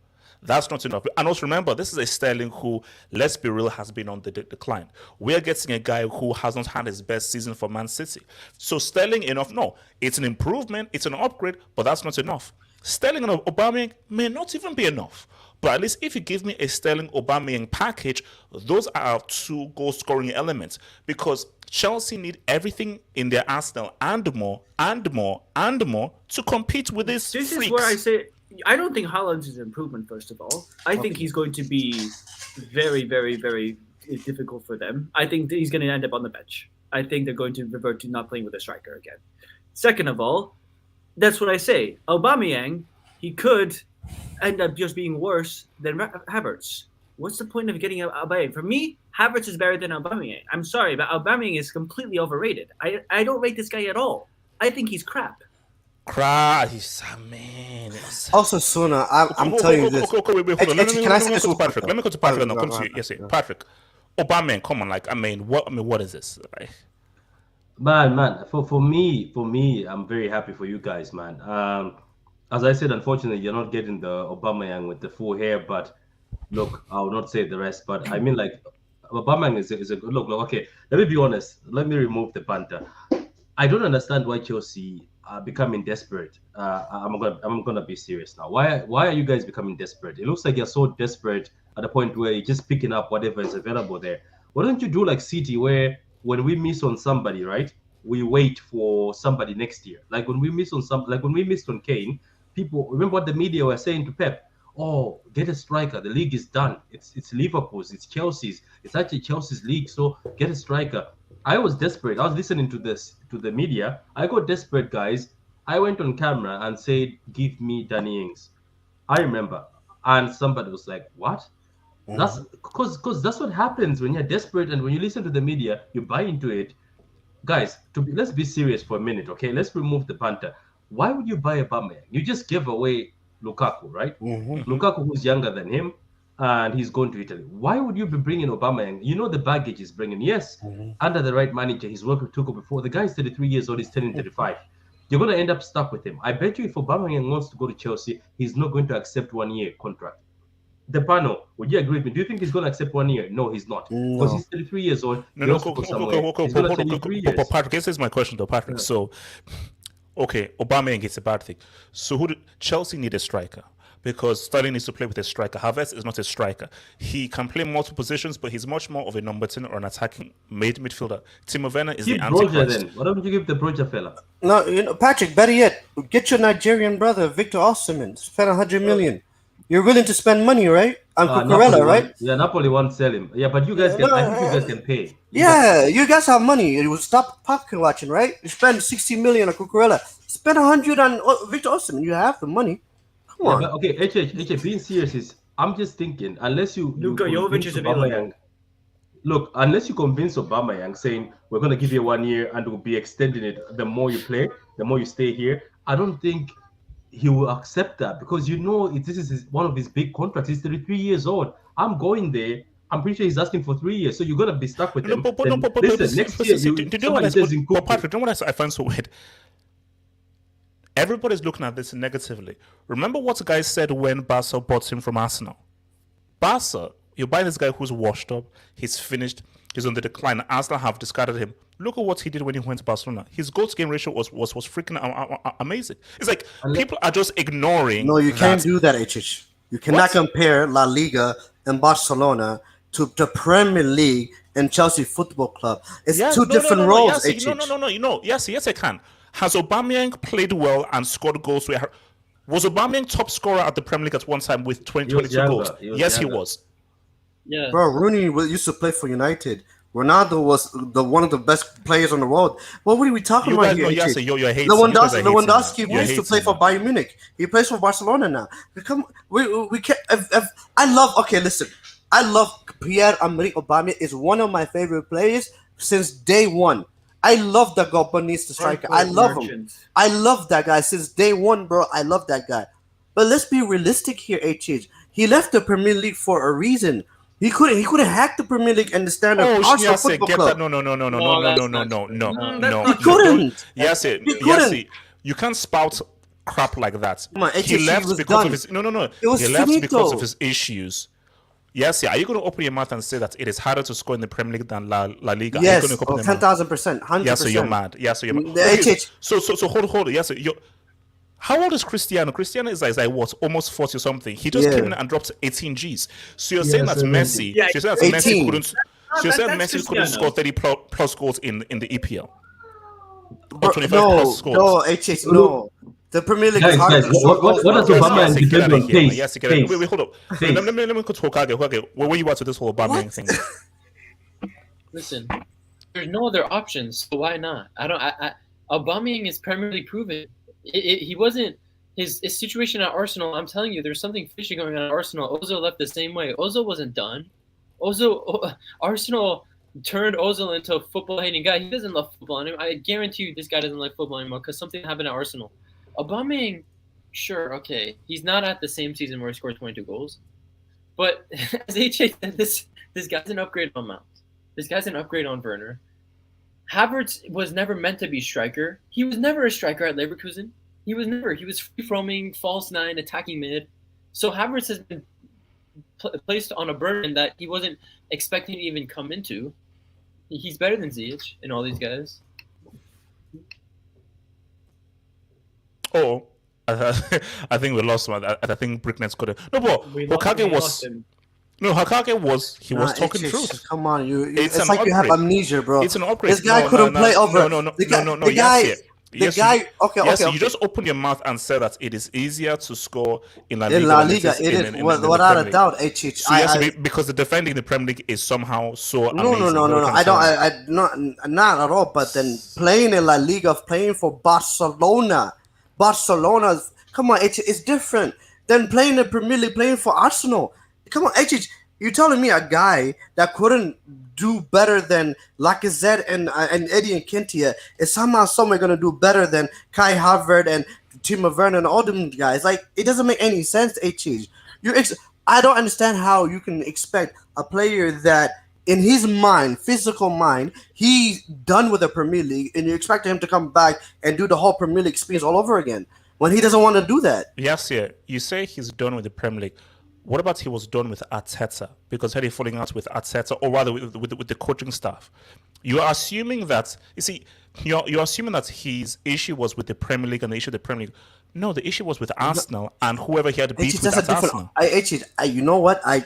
That's not enough. And also remember, this is a Sterling who, let's be real, has been on the decline. We're getting a guy who has not had his best season for Man City. So Sterling enough? No. It's an improvement, it's an upgrade, but that's not enough. Sterling and Aubameyang may not even be enough. But at least if you give me a Sterling Aubameyang package, those are 2 goal-scoring elements. Because Chelsea need everything in their arsenal and more to compete with these freaks. This is where I say, I don't think Haaland is an improvement, first of all. I think he's going to be very, very, very difficult for them. I think he's going to end up on the bench. I think they're going to revert to not playing with a striker again. Second of all, that's what I say. Aubameyang, he could end up just being worse than Havertz. What's the point of getting Aubameyang? For me, Havertz is better than Aubameyang. I'm sorry, but Aubameyang is completely overrated. I don't rate this guy at all. I think he's crap. Man. Also, Suna, I'm telling you this. Wait, hold on. Let me go to Patrick and I'll come to you. Yes, Patrick. Aubameyang, come on, what is this? Like, Man, for me, I'm very happy for you guys, man. As I said, unfortunately, you're not getting the Aubameyang with the full hair, but look, I will not say the rest, but I mean, like, Aubameyang is a good look. Okay, let me be honest. Let me remove the banter. I don't understand why Chelsea are becoming desperate. I'm gonna be serious now. Why are you guys becoming desperate? It looks like you're so desperate at the point where you're just picking up whatever is available there. Why don't you do like City, where when we miss on somebody, right, we wait for somebody next year. Like when we missed on Kane, people remember what the media were saying to Pep. Oh, get a striker. The league is done. It's Liverpool's. It's Chelsea's. It's actually Chelsea's league. So get a striker. I was desperate. I was listening to the media. I got desperate, guys. I went on camera and said, "Give me Danny Ings." I remember, and somebody was like, "What?" That's because that's what happens when you're desperate and when you listen to the media, you buy into it. Guys, let's be serious for a minute, okay? Let's remove the banter. Why would you buy Aubameyang? You just gave away Lukaku, right? Lukaku, who's younger than him, and he's going to Italy. Why would you be bringing Aubameyang? You know the baggage he's bringing. Yes, under the right manager, he's worked with Tuchel before. The guy is 33 years old. He's turning 35. You're going to end up stuck with him. I bet you if Aubameyang wants to go to Chelsea, he's not going to accept 1 year contract. Depano, would you agree with me? Do you think he's going to accept 1 year? No, he's not. Because he's 33 years old. Patrick, this is my question though, Patrick. Yeah. So, okay, Aubameyang is a bad thing. So Chelsea need a striker? Because Sterling needs to play with a striker. Havertz is not a striker. He can play multiple positions, but he's much more of a number 10 or an attacking midfielder. Timo Werner is Give the Broja antichrist. then. Why don't you give the Broja fella? No, Patrick, better yet, get your Nigerian brother, Victor Osimhen. Spend 100 million. You're willing to spend money, right? On Cucurella, right? Yeah, Napoli won't sell him. Yeah, but you guys can. I think you guys can pay. You guys have money. You will stop pocket watching, right? You spend 60 million on Cucurella. Spend 100 on Victor Osimhen. You have the money. Come on. But okay, HH, being serious is, I'm just thinking, unless Luka Jovic is available. Look, unless you convince Aubameyang saying we're going to give you 1 year and we'll be extending it, the more you play, the more you stay here, I don't think he will accept that, because this is one of his big contracts. He's 33 years old. I'm going there. I'm pretty sure he's asking for 3 years, so you're gonna be stuck with him. Listen, next year, Patrick, you know what I find so weird? Everybody's looking at this negatively. Remember what guys said when Barca bought him from Arsenal? Barca, you're buying this guy who's washed up, he's finished, he's on the decline. Arsenal have discarded him. Look at what he did when he went to Barcelona. His goal-to-game ratio was freaking amazing. It's like people are just ignoring. No, you can't do that, HH. You cannot compare La Liga and Barcelona to the Premier League and Chelsea Football Club. It's two different roles, HH. Yes, I can. Has Aubameyang played well and scored goals? Was Aubameyang top scorer at the Premier League at one time with 22 goals? Yes, he was. Yeah. Bro, Rooney used to play for United. Ronaldo was one of the best players on the world. What are we talking about here? Lewandowski used to play for Bayern Munich. He plays for Barcelona now. We can't. I love Pierre-Emerick Aubameyang. Is one of my favorite players since day one. I love the Gabonese striker. I love him. I love that guy since day one, bro. I love that guy. But let's be realistic here, HH. He left the Premier League for a reason. He couldn't hack the Premier League and the standard Arsenal Football Club. No. He couldn't. Yes, you can't spout crap like that. He left because of his He left because of his issues. Yes, are you going to open your mouth and say that it is harder to score in the Premier League than La Liga? Yes, 10,000%, 100%. Yes, so you're mad. Okay. So hold. Yes, how old is Cristiano? Cristiano is like what, almost 40 or something. He just came in and dropped 18 Gs. So you're saying that Messi, Messi couldn't score 30 plus goals in the EPL? Or 25 plus goals? No, HH, no. The Premier League is hard. What does Aubameyang depend on? Yes, wait, hold up. Let me go to Hokage. Where you at with this whole Aubameyang thing? Listen, there's no other options, so why not? Aubameyang is Premier League proven. He wasn't his situation at Arsenal. I'm telling you, there's something fishy going on at Arsenal. Ozil left the same way. Ozil wasn't done. Arsenal turned Ozil into a football-hating guy. He doesn't love football anymore. I guarantee you, this guy doesn't like football anymore because something happened at Arsenal. Aubameyang, sure, okay, he's not at the same season where he scored 22 goals, but as AJ said, this guy's an upgrade on Mount. This guy's an upgrade on Werner. Havertz was never meant to be striker. He was never a striker at Leverkusen. He was free-roaming, false nine, attacking mid. So Havertz has been placed on a burden that he wasn't expecting to even come into. He's better than Ziyech and all these guys. Oh, I think we lost one. I think Bricknet's got it. No, but Hokage was. No, Hokage was. He was talking truth. Come on, it's like upgrade. You have amnesia, bro. It's an upgrade. This guy couldn't play over. No. You just opened your mouth and said that it is easier to score in La Liga. In La Liga, it is without a doubt. HH. So because the defending in the Premier League is somehow so amazing. No. I don't. Not at all. But then playing in La Liga, playing for Barcelona, come on, it's different than playing in Premier League, playing for Arsenal. Come on, HH. You're telling me a guy that couldn't do better than Lacazette and Eddie Nketiah is somehow somewhere going to do better than Kai Havertz and Timo Werner and all them guys? Like, it doesn't make any sense, HH. I don't understand how you can expect a player that, in his mind, physical mind, he's done with the Premier League, and you expect him to come back and do the whole Premier League experience all over again when he doesn't want to do that. Yes, yeah. You say he's done with the Premier League. What about he was done with Arteta? Because had he falling out with Arteta, or rather with the coaching staff? You are assuming that, you see, you're assuming that his issue was with the Premier League and the issue of the Premier League. No, the issue was with Arsenal and whoever he had to beat with at Arsenal. You know what? I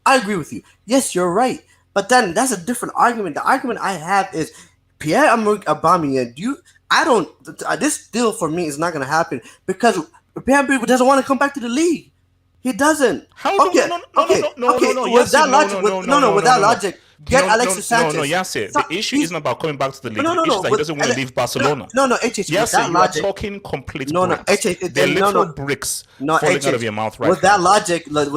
agree with you. Yes, you're right. But then that's a different argument. The argument I have is Pierre-Emerick Aubameyang. This deal for me is not going to happen because Pierre-Emerick doesn't want to come back to the league. He doesn't. How? Okay. With that logic, get Alexis Sanchez. The issue isn't about coming back to the league. The issue is that he doesn't want to leave Barcelona. Yes, you are talking complete bricks. They're literal bricks falling out of your mouth right now. With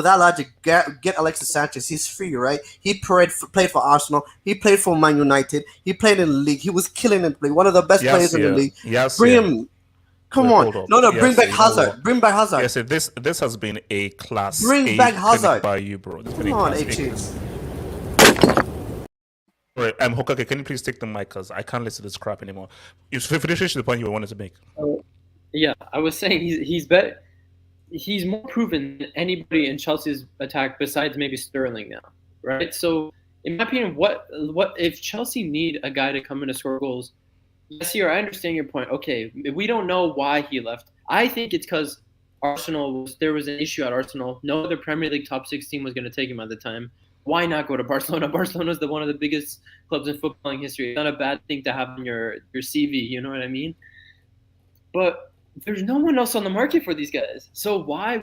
that logic, get Alexis Sanchez. He's free, right? He played for Arsenal. He played for Man United. He played in the league. He was killing it. One of the best players in the league. Yes, bring him. Come on. Bring back Hazard. Bring back Hazard. Yes, this has been a class. Bring back Hazard by you, bro. Come on, HH. Right, Hokage, can you please take the mic because I can't listen to this crap anymore. You finish the point you wanted to make. Yeah, I was saying he's better. He's more proven than anybody in Chelsea's attack besides maybe Sterling now, right? So, in my opinion, what if Chelsea need a guy to come in to score goals? Yes, here I understand your point. Okay, we don't know why he left. I think it's because there was an issue at Arsenal. No other Premier League top 6 team was going to take him at the time. Why not go to Barcelona? Barcelona is one of the biggest clubs in footballing history. It's not a bad thing to have on your CV. You know what I mean? But there's no one else on the market for these guys. So why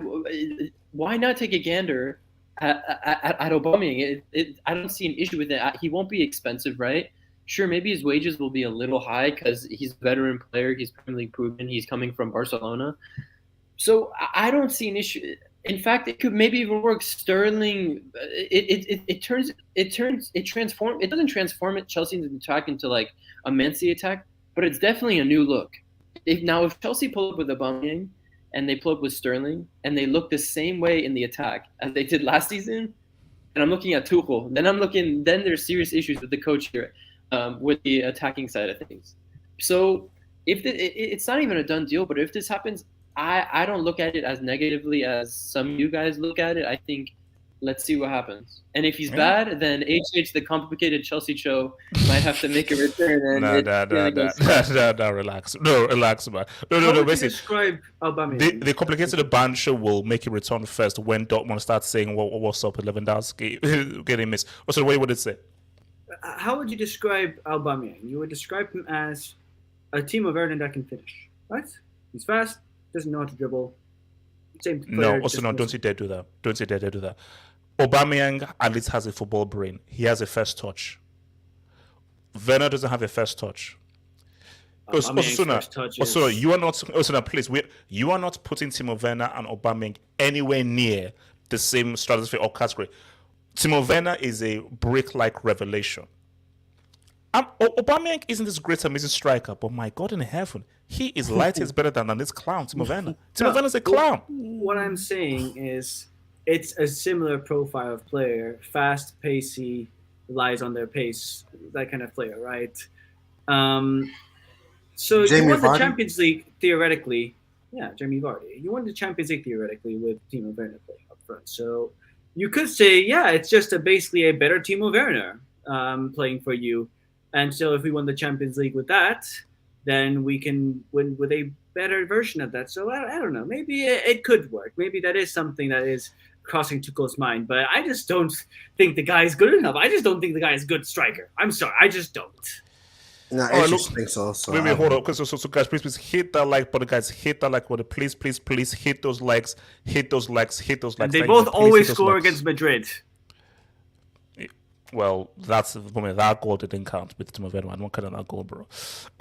not take a gander at Aubameyang? I don't see an issue with it. He won't be expensive, right? Sure, maybe his wages will be a little high because he's a veteran player. He's Premier League proven. He's coming from Barcelona. So I don't see an issue. In fact, it could maybe even work. Sterling, it doesn't transform Chelsea's attack into like a Man City attack, but it's definitely a new look. If Chelsea pull up with Aubameyang and they pull up with Sterling and they look the same way in the attack as they did last season, and I'm looking at Tuchel, then there's serious issues with the coach here. With the attacking side of things. So if it's not even a done deal, but if this happens, I don't look at it as negatively as some of you guys look at it. I think let's see what happens. And if he's bad, then HH, the complicated Chelsea show, might have to make a return. Relax. No, relax, man. No. Basically, describe Aubameyang? The complicated band show will make a return first when Dortmund starts saying what's up with Lewandowski getting missed. So what would it say? How would you describe Aubameyang? You would describe him as a Timo Werner that can finish, right? He's fast, doesn't know how to dribble. Same player, don't you dare do that. Don't you dare do that. Aubameyang at least has a football brain. He has a first touch. Werner doesn't have a first touch. Osuna, you are not. Osuna, please. You are not putting Timo Werner and Aubameyang anywhere near the same stratosphere or category. Timo Werner is a brick-like revelation. Aubameyang isn't this great, amazing striker, but my God in heaven, he is light years better than this clown, Timo Werner. Timo Werner's a clown. What I'm saying is it's a similar profile of player, fast, pacey, relies on their pace, that kind of player, right? So you won the Champions League theoretically. Yeah, Jamie Vardy. You won the Champions League theoretically with Timo Werner playing up front. So you could say, yeah, it's just basically a better Timo Werner playing for you. And so if we won the Champions League with that, then we can win with a better version of that. So I don't know. Maybe it could work. Maybe that is something that is crossing Tuchel's mind. But I just don't think the guy is good enough. I just don't think the guy is a good striker. I'm sorry. I just don't. No, I just think so. Wait, hold on. So guys, please hit that like button, guys. Hit that like button. Please hit those likes. Hit those likes. And they both always score against Madrid. Well, that goal didn't count with Timo Werner. I don't count that goal, bro.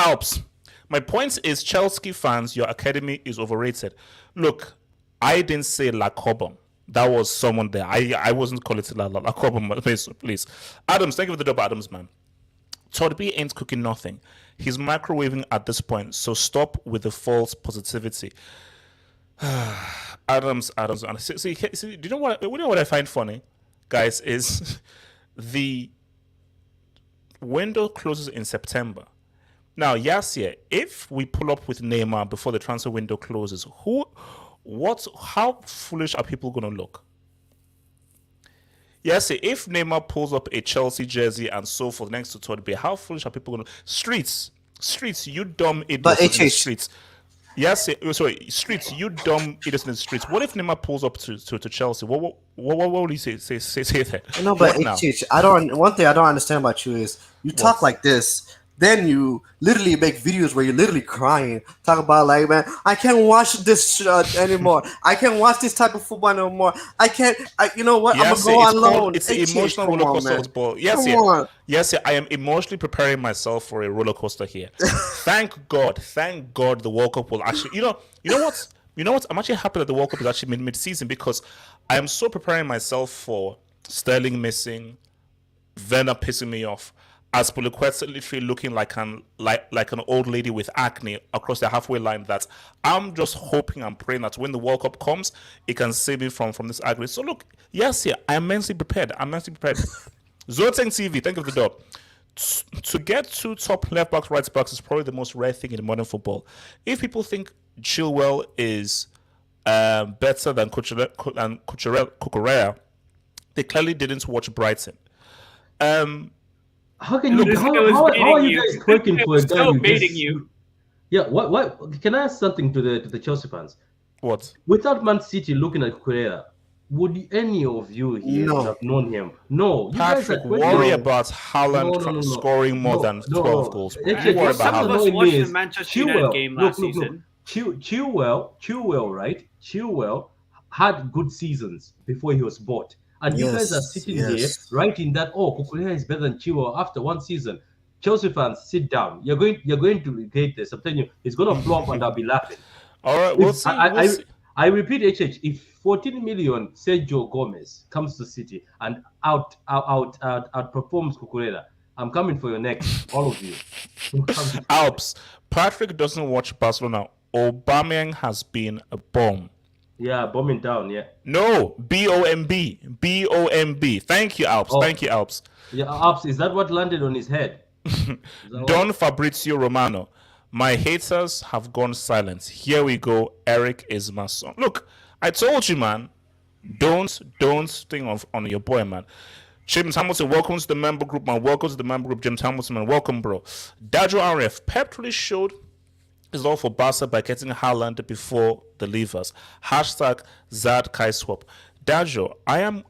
Alps. My point is, Chelsea fans, your academy is overrated. Look, I didn't say La Cobham. That was someone there. I wasn't calling it La Cobham, please. Adams, thank you for the double, Adams, man. Todd B ain't cooking nothing. He's microwaving at this point, so stop with the false positivity. Adams. And see, do you know what I find funny, guys? Is the window closes in September. Now, yes, yeah. If we pull up with Neymar before the transfer window closes, how foolish are people going to look? Yes, yeah, if Neymar pulls up a Chelsea jersey and so forth next to Todd Bay, how foolish are people going to? Streets, you dumb idiots in the streets. Yes, sorry, streets, you dumb idiots in the streets. What if Neymar pulls up to Chelsea? What would you say there? No, but one thing I don't understand about you is you talk like this, then you literally make videos where you're literally crying, talk about like, man, I can't watch this anymore. I can't watch this type of football no more. You know what? Yes, I'm gonna go alone. It's the emotional roller coaster of football. Yes, I am emotionally preparing myself for a roller coaster here. Thank God, the World Cup will actually. You know what? I'm actually happy that the World Cup is actually mid-season because I am so preparing myself for Sterling missing, Werner pissing me off, Azpilicueta literally looking like an old lady with acne across the halfway line. That I'm just hoping and praying that when the World Cup comes, it can save me from this agony. So look, yes, I'm mentally prepared. Zoteng TV, thank you for the dub. To get two top left backs, right backs is probably the most rare thing in modern football. If people think Chilwell is better than Cucurella, they clearly didn't watch Brighton. How can you? How are you guys twerking for a guy? So baiting you. Yeah. What? Can I ask something to the Chelsea fans? What? Without Man City looking at Cucurella, would any of you here have known him? No. Patrick, worry about Haaland scoring more than 12 goals. Worry about Some of us watched the Manchester United game last season. Chilwell, right? Chilwell had good seasons before he was bought. And you guys are sitting there writing that, Cucurella is better than Chilwell after one season. Chelsea fans, sit down. You're going to regret this. I'm telling you, it's going to flop and I'll be laughing. All right, we'll see. I repeat, if 14 million Sergio Gomez comes to City and outperforms Cucurella, I'm coming for your neck, all of you. Alps, Patrick doesn't watch Barcelona. Aubameyang has been a bomb. Yeah, bombing down, yeah. No, B-O-M-B. Thank you, Alps. Yeah, Alps, is that what landed on his head? Don Fabrizio Romano. My haters have gone silent. Here we go. Eric is my son. Look, I told you, man. Don't think on your boy, man. James Hamilton, welcome to the member group, man. Welcome to the member group, James Hamilton, man. Welcome, bro. Dajo RF. Pep really showed his love for Barca by getting Haaland before the leavers. Hashtag Zad Kai Swap. Dajo, I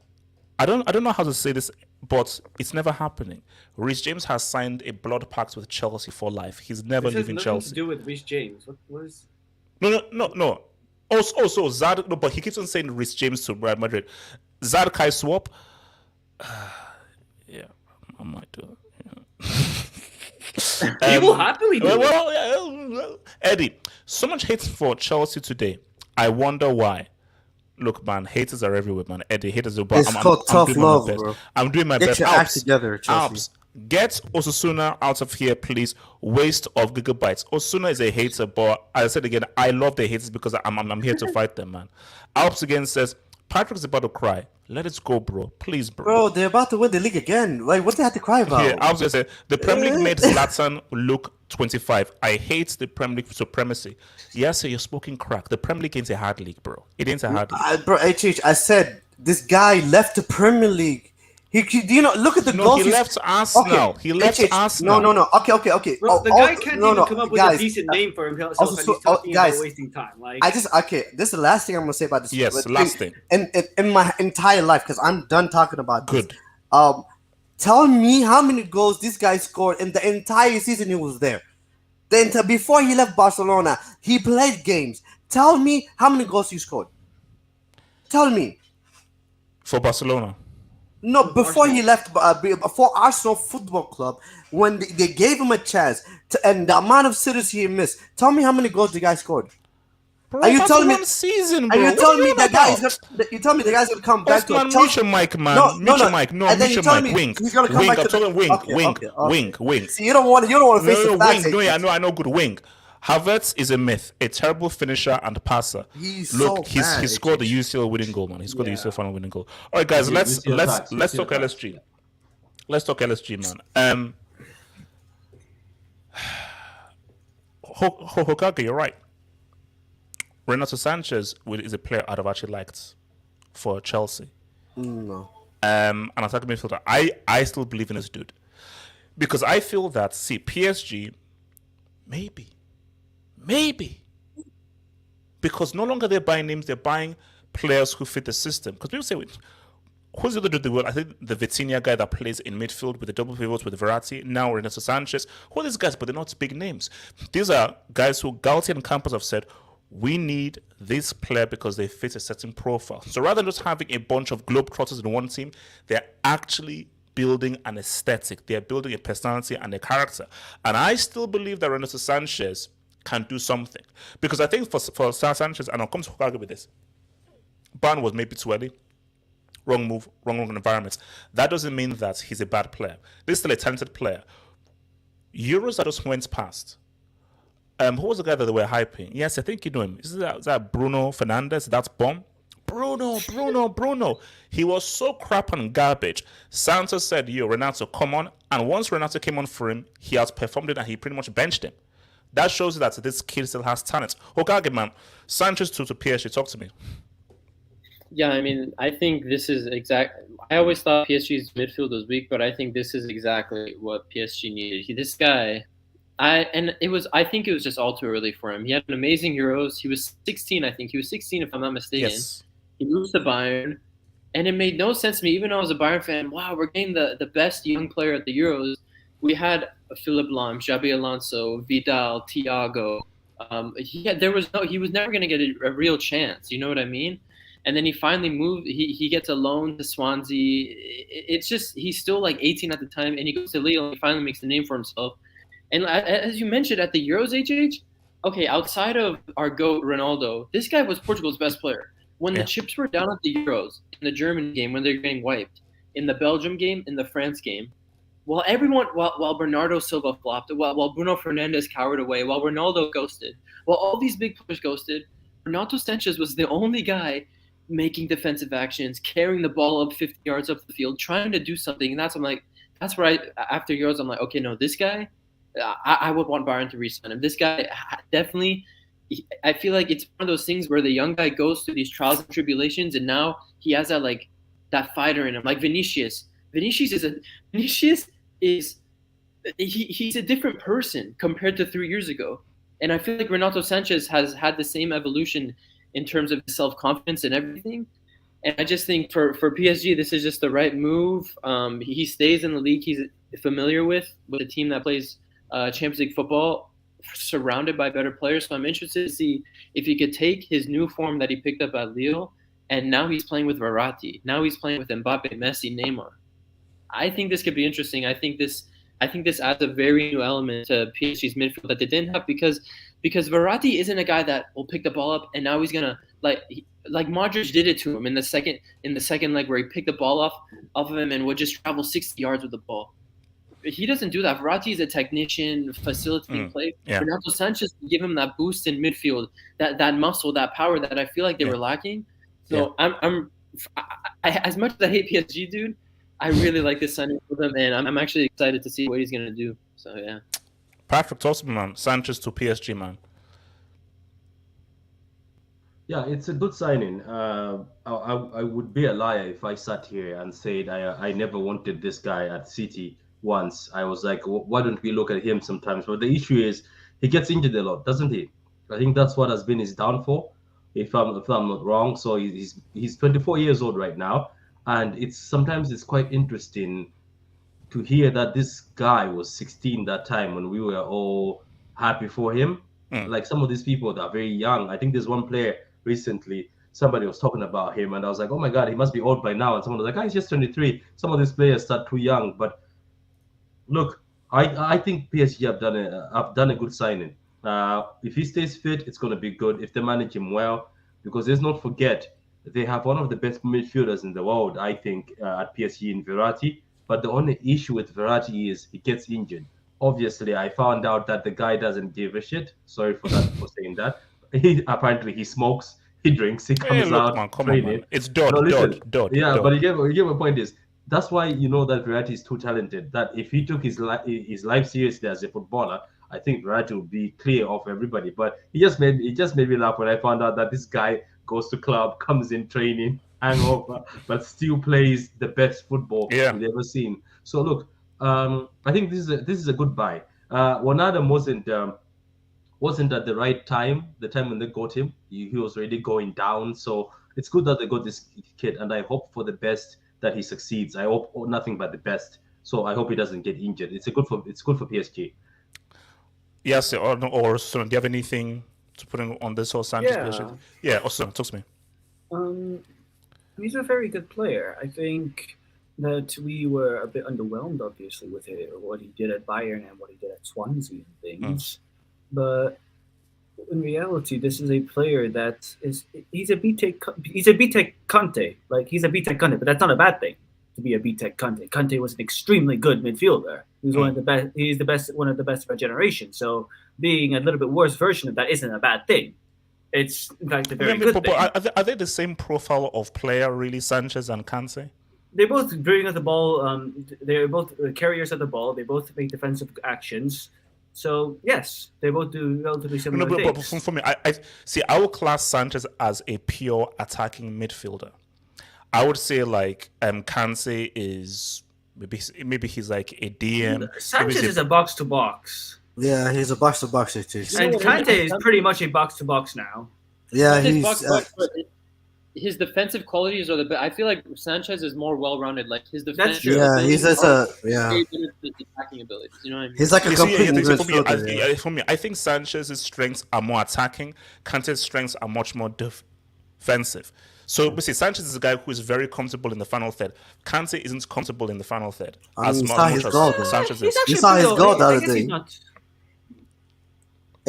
don't know how to say this, but it's never happening. Reece James has signed a blood pact with Chelsea for life. He's never leaving Chelsea. Nothing to do with Reece James. What is? No. Also, Zad. No, but he keeps on saying Reece James to Real Madrid. Zad Kai Swap. Yeah, I might do it. He will happily do it. Eddie, so much hate for Chelsea today. I wonder why. Look, man, haters are everywhere, man. Eddie, haters are. It's called tough love, bro. I'm doing my best. Get your act together, Chelsea. Alps, get Osasuna out of here, please. Waste of gigabytes. Osasuna is a hater, but as I said again, I love the haters because I'm here to fight them, man. Alps again says, Patrick's about to cry. Let it go, bro. Please, bro. Bro, they're about to win the league again. Like, what do they have to cry about? Yeah, I was gonna say the Premier League made Zlatan look 25. I hate the Premier League supremacy. Yes, you're smoking crack. The Premier League ain't a hard league, bro. It ain't a hard league. Bro, I said this guy left the Premier League. He look at the goals. He left Arsenal. Okay. He left Arsenal. No. Okay. Bro, the guy can't even come up with a decent name for himself. And he's talking about wasting time. Like, this is the last thing I'm gonna say about this. Yes, last thing. In my entire life, because I'm done talking about this. Good. Tell me how many goals this guy scored in the entire season he was there. Before he left Barcelona, he played games. Tell me how many goals he scored. Tell me. For Barcelona. No, before he left, before Arsenal Football Club, when they gave him a chance, and the amount of sitters he missed. Tell me how many goals the guy scored. Bro, are you telling me? Season, bro. Are you telling me that guy? You tell me the guy's gonna come back to mute your mic, man. No. Mute your mic. Wink. He's gonna come back to wink. See, you don't want to face the facts. No, I know good wink. Havertz is a myth, a terrible finisher and passer. He's Look, so bad. he scored the UCL winning goal, man. He scored the Yeah. UCL final winning goal. All right, guys, let's UCL talk tax. LSG. Let's talk LSG, man. Hokage, you're right. Renato Sanches is a player I'd have actually liked for Chelsea. No. An attacking midfielder. I still believe in this dude because I feel that PSG maybe because no longer they're buying names, they're buying players who fit the system. Because people say, who's the other dude? I think the Vitinha guy that plays in midfield with the double pivots with Verratti. Now Renato Sanches. Who are these guys? But they're not big names. These are guys who Galtier and Campos have said, we need this player because they fit a certain profile. So rather than just having a bunch of globetrotters in one team, they're actually building an aesthetic. They're building a personality and a character. And I still believe that Renato Sanches can do something. Because I think for Sanchez, and I'll come to Hokage with this, Ban was maybe too early. Wrong move, wrong environment. That doesn't mean that he's a bad player. This is still a talented player. Euros that just went past. Who was the guy that they were hyping? Yes, I think you know him. Is that Bruno Fernandes? That's Bomb? Bruno. He was so crap and garbage. Santos said, yo, Renato, come on. And once Renato came on for him, he outperformed it and he pretty much benched him. That shows you that this kid still has talent. Hokage, man. Sanchez to PSG, talk to me. Yeah, I mean, I think this is I always thought PSG's midfield was weak, but I think this is exactly what PSG needed. This guy, I think it was just all too early for him. He had an amazing Euros. He was 16, I think. He was 16, if I'm not mistaken. Yes. He moved to Bayern, and it made no sense to me. Even though I was a Bayern fan, wow, we're getting the best young player at the Euros. We had Philip Lahm, Xabi Alonso, Vidal, Thiago. He was never going to get a real chance. You know what I mean? And then he finally moved. He gets a loan to Swansea. It's just he's still like 18 at the time, and he goes to Lille and he finally makes a name for himself. And as you mentioned at the Euros, okay, outside of our GOAT Ronaldo, this guy was Portugal's best player. When the chips were down at the Euros, in the German game, when they're getting wiped, in the Belgium game, in the France game, while Bernardo Silva flopped, while Bruno Fernandes cowered away, while Ronaldo ghosted, while all these big players ghosted, Renato Sanches was the only guy making defensive actions, carrying the ball up 50 yards up the field, trying to do something. And that's where after Euros, I'm like, okay, no, this guy, I would want Bayern to re-sign him. This guy definitely, I feel like it's one of those things where the young guy goes through these trials and tribulations, and now he has that fighter in him, like Vinicius. Vinicius is he's a different person compared to 3 years ago. And I feel like Renato Sanches has had the same evolution in terms of self-confidence and everything. And I just think for PSG, this is just the right move. He stays in the league he's familiar with a team that plays Champions League football, surrounded by better players. So I'm interested to see if he could take his new form that he picked up at Lille, and now he's playing with Verratti. Now he's playing with Mbappe, Messi, Neymar. I think this could be interesting. I think this adds a very new element to PSG's midfield that they didn't have because Verratti isn't a guy that will pick the ball up and now he's gonna like Modric did it to him in the second leg where he picked the ball off of him and would just travel 60 yards with the ball. He doesn't do that. Verratti is a technician, facilitating play. Yeah. Renato Sanches give him that boost in midfield, that muscle, that power that I feel like they were lacking. So I as much as I hate PSG, dude, I really like this signing for them, and I'm actually excited to see what he's going to do. So, yeah. Patrick, awesome, man. Sanchez to PSG, man. Yeah, it's a good signing. I would be a liar if I sat here and said I never wanted this guy at City once. I was like, why don't we look at him sometimes? But the issue is he gets injured a lot, doesn't he? I think that's what has been his downfall, if I'm not wrong. So he's 24 years old right now. And sometimes it's quite interesting to hear that this guy was 16 that time when we were all happy for him. Like some of these people that are very young. I think there's one player recently, somebody was talking about him, and I was like, oh my God, he must be old by now. And someone was like, he's just 23. Some of these players start too young. But look, I think PSG have done a good signing. If he stays fit, it's going to be good. If they manage him well, because let's not forget, they have one of the best midfielders in the world, I think, at PSG in Verratti. But the only issue with Verratti is he gets injured obviously I found out that the guy doesn't give a shit. Sorry for that for saying that. He smokes, he drinks, he Hey, comes look, out man, come on, training. man. It's No, listen. Dodd. Yeah, but you get my point is that's why you know that Verratti is too talented. That if he took his life seriously as a footballer, I think Verratti would be clear of everybody. But it just made me laugh when I found out that this guy goes to club, comes in training, hangover, but still plays the best football Yeah. we've ever seen. So look, I think this is a good buy. Wijnaldum wasn't at the right time. The time when they got him, he was already going down. So it's good that they got this kid, and I hope for the best that he succeeds. I hope nothing but the best. So I hope he doesn't get injured. It's good for PSG. Yes, or so, do you have anything to put on this whole Sanchez Yeah. position? Yeah, also talk to me. He's a very good player. I think that we were a bit underwhelmed, obviously, with what he did at Bayern and what he did at Swansea and things. But in reality, this is a player that he's a BTEC Conte. Like, he's a BTEC Conte, but that's not a bad thing to be a BTEC Conte. Conte was an extremely good midfielder. He's one of the best. He's one of the best of our generation. So being a little bit worse version of that isn't a bad thing. It's in fact a very good thing. Are they the same profile of player, really, Sanchez and Kante? They both bring up the ball. They're both carriers of the ball. They both make defensive actions. So yes, they both do relatively similar things. But for me, I see. I would class Sanchez as a pure attacking midfielder. I would say like Kante is maybe he's like a DM. Sanchez is a box to box. Yeah, he's a box to box. And Kante is pretty much a box to box now. Yeah, His his defensive qualities are the best. I feel like Sanchez is more well-rounded. Like his defense. true. Yeah, he's just his attacking abilities. You know what I mean? He's like a complete midfielder. For me, I think Sanchez's strengths are more attacking. Kante's strengths are much more defensive. So basically, Sanchez is a guy who is very comfortable in the final third. Kante isn't comfortable in the final third as much as Sanchez is. You saw his goal the other day.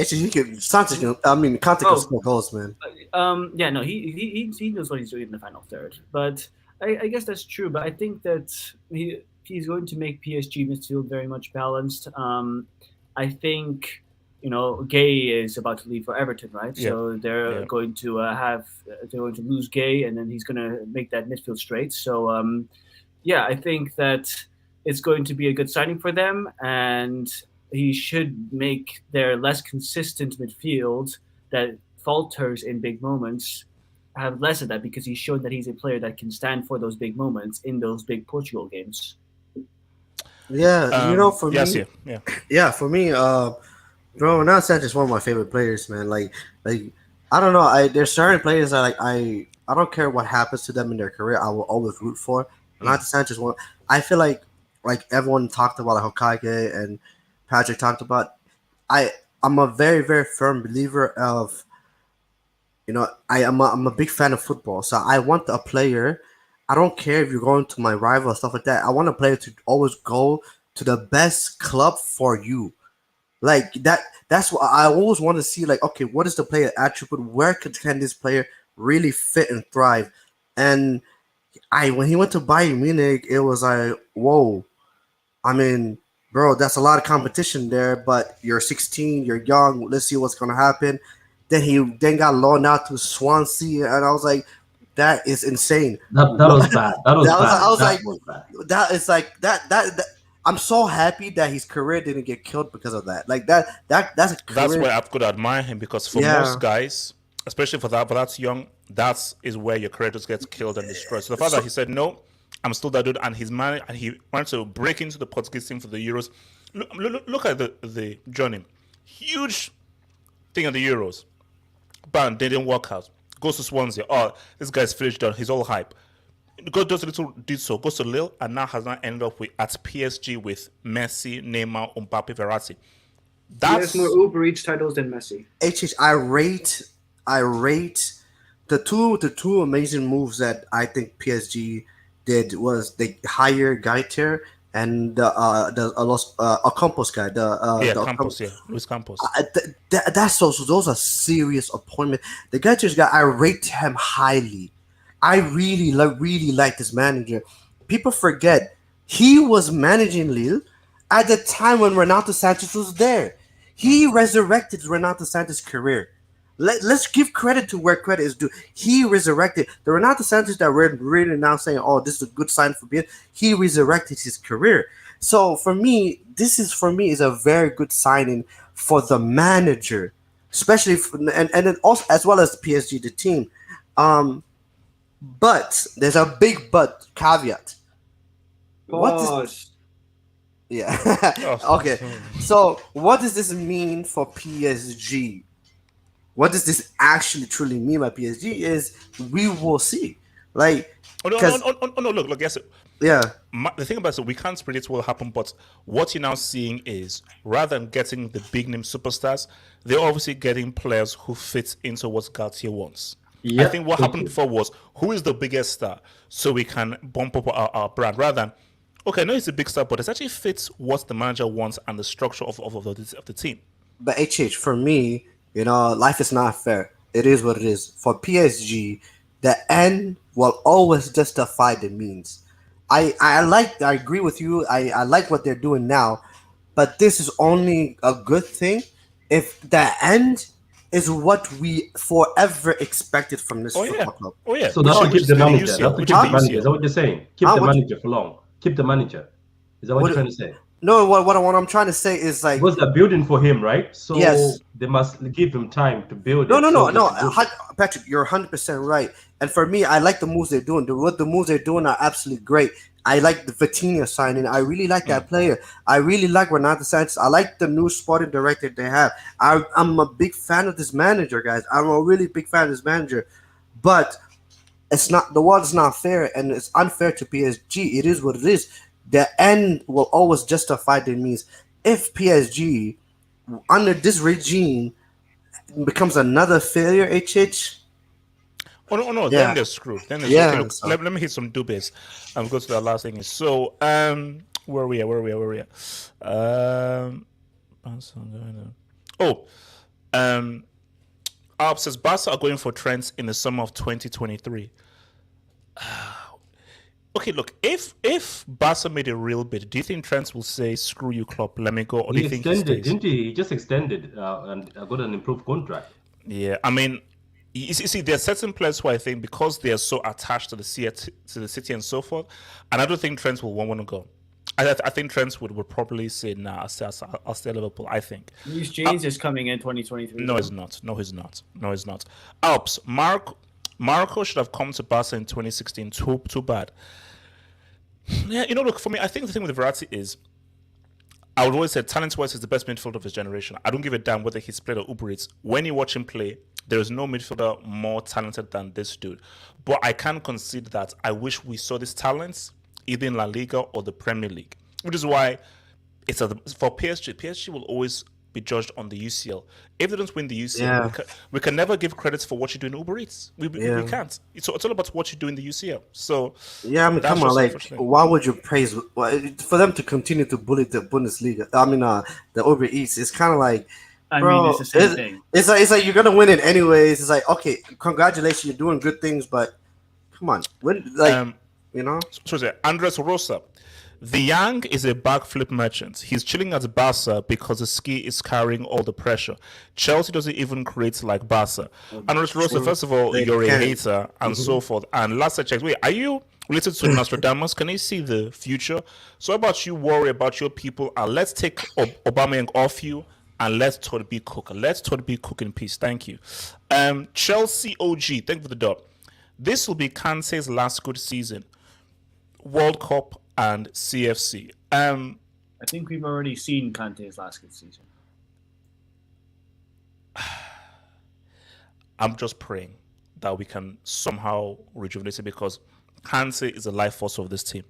Actually, Sanchez can. I mean, Kante can score goals, man. Yeah, no, he knows what he's doing in the final third. But I guess that's true. But I think that he's going to make PSG midfield very much balanced. I think Gay is about to leave for Everton, right? Yeah. So they're going to lose Gay, and then he's going to make that midfield straight. So I think that it's going to be a good signing for them, and he should make their less consistent midfield that falters in big moments have less of that, because he's shown that he's a player that can stand for those big moments in those big Portugal games. Yeah, for me, for me, Renato Sanches is one of my favorite players, man. Like I don't know, there's certain players that I don't care what happens to them in their career, I will always root for. Renato Sanches one. I feel like everyone talked about Hokage and Patrick talked about. I'm a very, very firm believer of, I'm a big fan of football. So I want a player. I don't care if you're going to my rival or stuff like that. I want a player to always go to the best club for you. Like that. That's what I always want to see. Like, okay, what is the player attribute? Where can this player really fit and thrive? And when he went to Bayern Munich, it was like, whoa. I mean, bro, that's a lot of competition there, but you're 16, you're young. Let's see what's gonna happen. Then he got loaned out to Swansea, and I was like, that is insane. That was bad. That was bad. That is like that. I'm so happy that his career didn't get killed because of that. Like that's why I've got to admire him, because for most guys, especially for that's young, is where your career just gets killed and destroyed. So the fact that he said no, I'm still that dude, and he wanted to break into the Portuguese team for the Euros. Look at the journey. Huge thing at the Euros. Bam, they didn't work out. Goes to Swansea. Oh, this guy's finished done. He's all hype. Goes to Lille, and now has not ended up at PSG with Messi, Neymar, Mbappe, Verratti. He has more Uber Eats titles than Messi. I rate the two amazing moves that I think PSG did was they hired Gaiter and the Campos guy. Luis Campos. Those are serious appointments. The Gaiter guy, I rate him highly. I really like this manager. People forget he was managing Lille at the time when Renato Sanches was there. He resurrected Renato Sanches' career. Let's give credit to where credit is due. He resurrected the Renato Sanches that we're really now saying, oh, this is a good sign for being. He resurrected his career. So for me, this is a very good signing for the manager, especially and then also as well as PSG, the team. But there's a big but caveat. What is yeah. Okay. So what does this mean for PSG? What does this actually truly mean by PSG is we will see. Like, no, look, yes. Yeah. The thing about it, we can't predict what will happen, but what you're now seeing is rather than getting the big name superstars, they're obviously getting players who fit into what Galtier wants. I think what happened before was who is the biggest star, so we can bump up our brand rather than okay, no, it's a big star, but it actually fits what the manager wants and the structure of the team. But for me, life is not fair. It is what it is. For PSG, the end will always justify the means. I agree with you. I like what they're doing now, but this is only a good thing if the end is what we forever expected from this football club. Oh yeah. So that's to keep the manager. That's to keep the manager. Is that what you're saying? Keep the manager for long. Keep the manager. Is that what you're trying to say? No, what I'm trying to say is like because they're building for him, right? So yes, they must give him time to build. No. Patrick, you're 100% right. And for me, I like the moves they're doing. The moves they're doing are absolutely great. I like the Vitinha signing. I really like that player. I really like Renato Sanches. I like the new sporting director they have. I'm a big fan of this manager, guys. I'm a really big fan of this manager. But the world is not fair, and it's unfair to PSG. It is what it is. The end will always justify the means. If PSG, under this regime, becomes another failure, Oh no! Yeah. Then they're screwed. Then so. let me hit some dubes and go to the last thing. So where are we at? Alp says Barca are going for Trent in the summer of 2023. Okay, look, if Barca made a real bid, do you think Trent will say, screw you, Klopp, let me go? Or do you think he stays? Didn't he? He just extended and got an improved contract. Yeah, I mean, you see, there are certain players who I think, because they are so attached to the city and so forth, and I don't think Trent will want to go. I think Trent would probably say, nah, I'll stay at Liverpool, I think. Reece James is coming in 2023. No, he's not. Alps, Marco should have come to Barca in 2016. Too bad. Yeah, look, for me, I think the thing with Verratti is, I would always say talent-wise, he's the best midfielder of his generation. I don't give a damn whether he's played or Uber Eats. When you watch him play, there is no midfielder more talented than this dude. But I can concede that I wish we saw this talents either in La Liga or the Premier League, which is why it's for PSG. PSG will always be judged on the UCL. If they don't win the UCL, we can never give credits for what you do in Uber Eats. We can't. It's all about what you do in the UCL. So yeah, I mean, come on, like, why would you praise for them to continue to bully the Bundesliga? I mean, the Uber Eats. It's kind of like, bro, it's the same thing. It's like you're gonna win it anyways. It's like, okay, congratulations, you're doing good things, but come on, So Andres Rosa. The Yang is a backflip merchant. He's chilling at Barca because the ski is carrying all the pressure. Chelsea doesn't even create like Barca. Andres Rosa, first of all, you're a hater and so forth. And last I checked, wait, are you related to Nostradamus? Can you see the future? So how about you worry about your people and let's take Aubameyang off you and let Todd be cook. Let Todd be cook in peace. Thank you. Chelsea OG, thank you for the dot. This will be Kante's last good season. World Cup and CFC. I think we've already seen Kante's last good season. I'm just praying that we can somehow rejuvenate it because Kante is the life force of this team.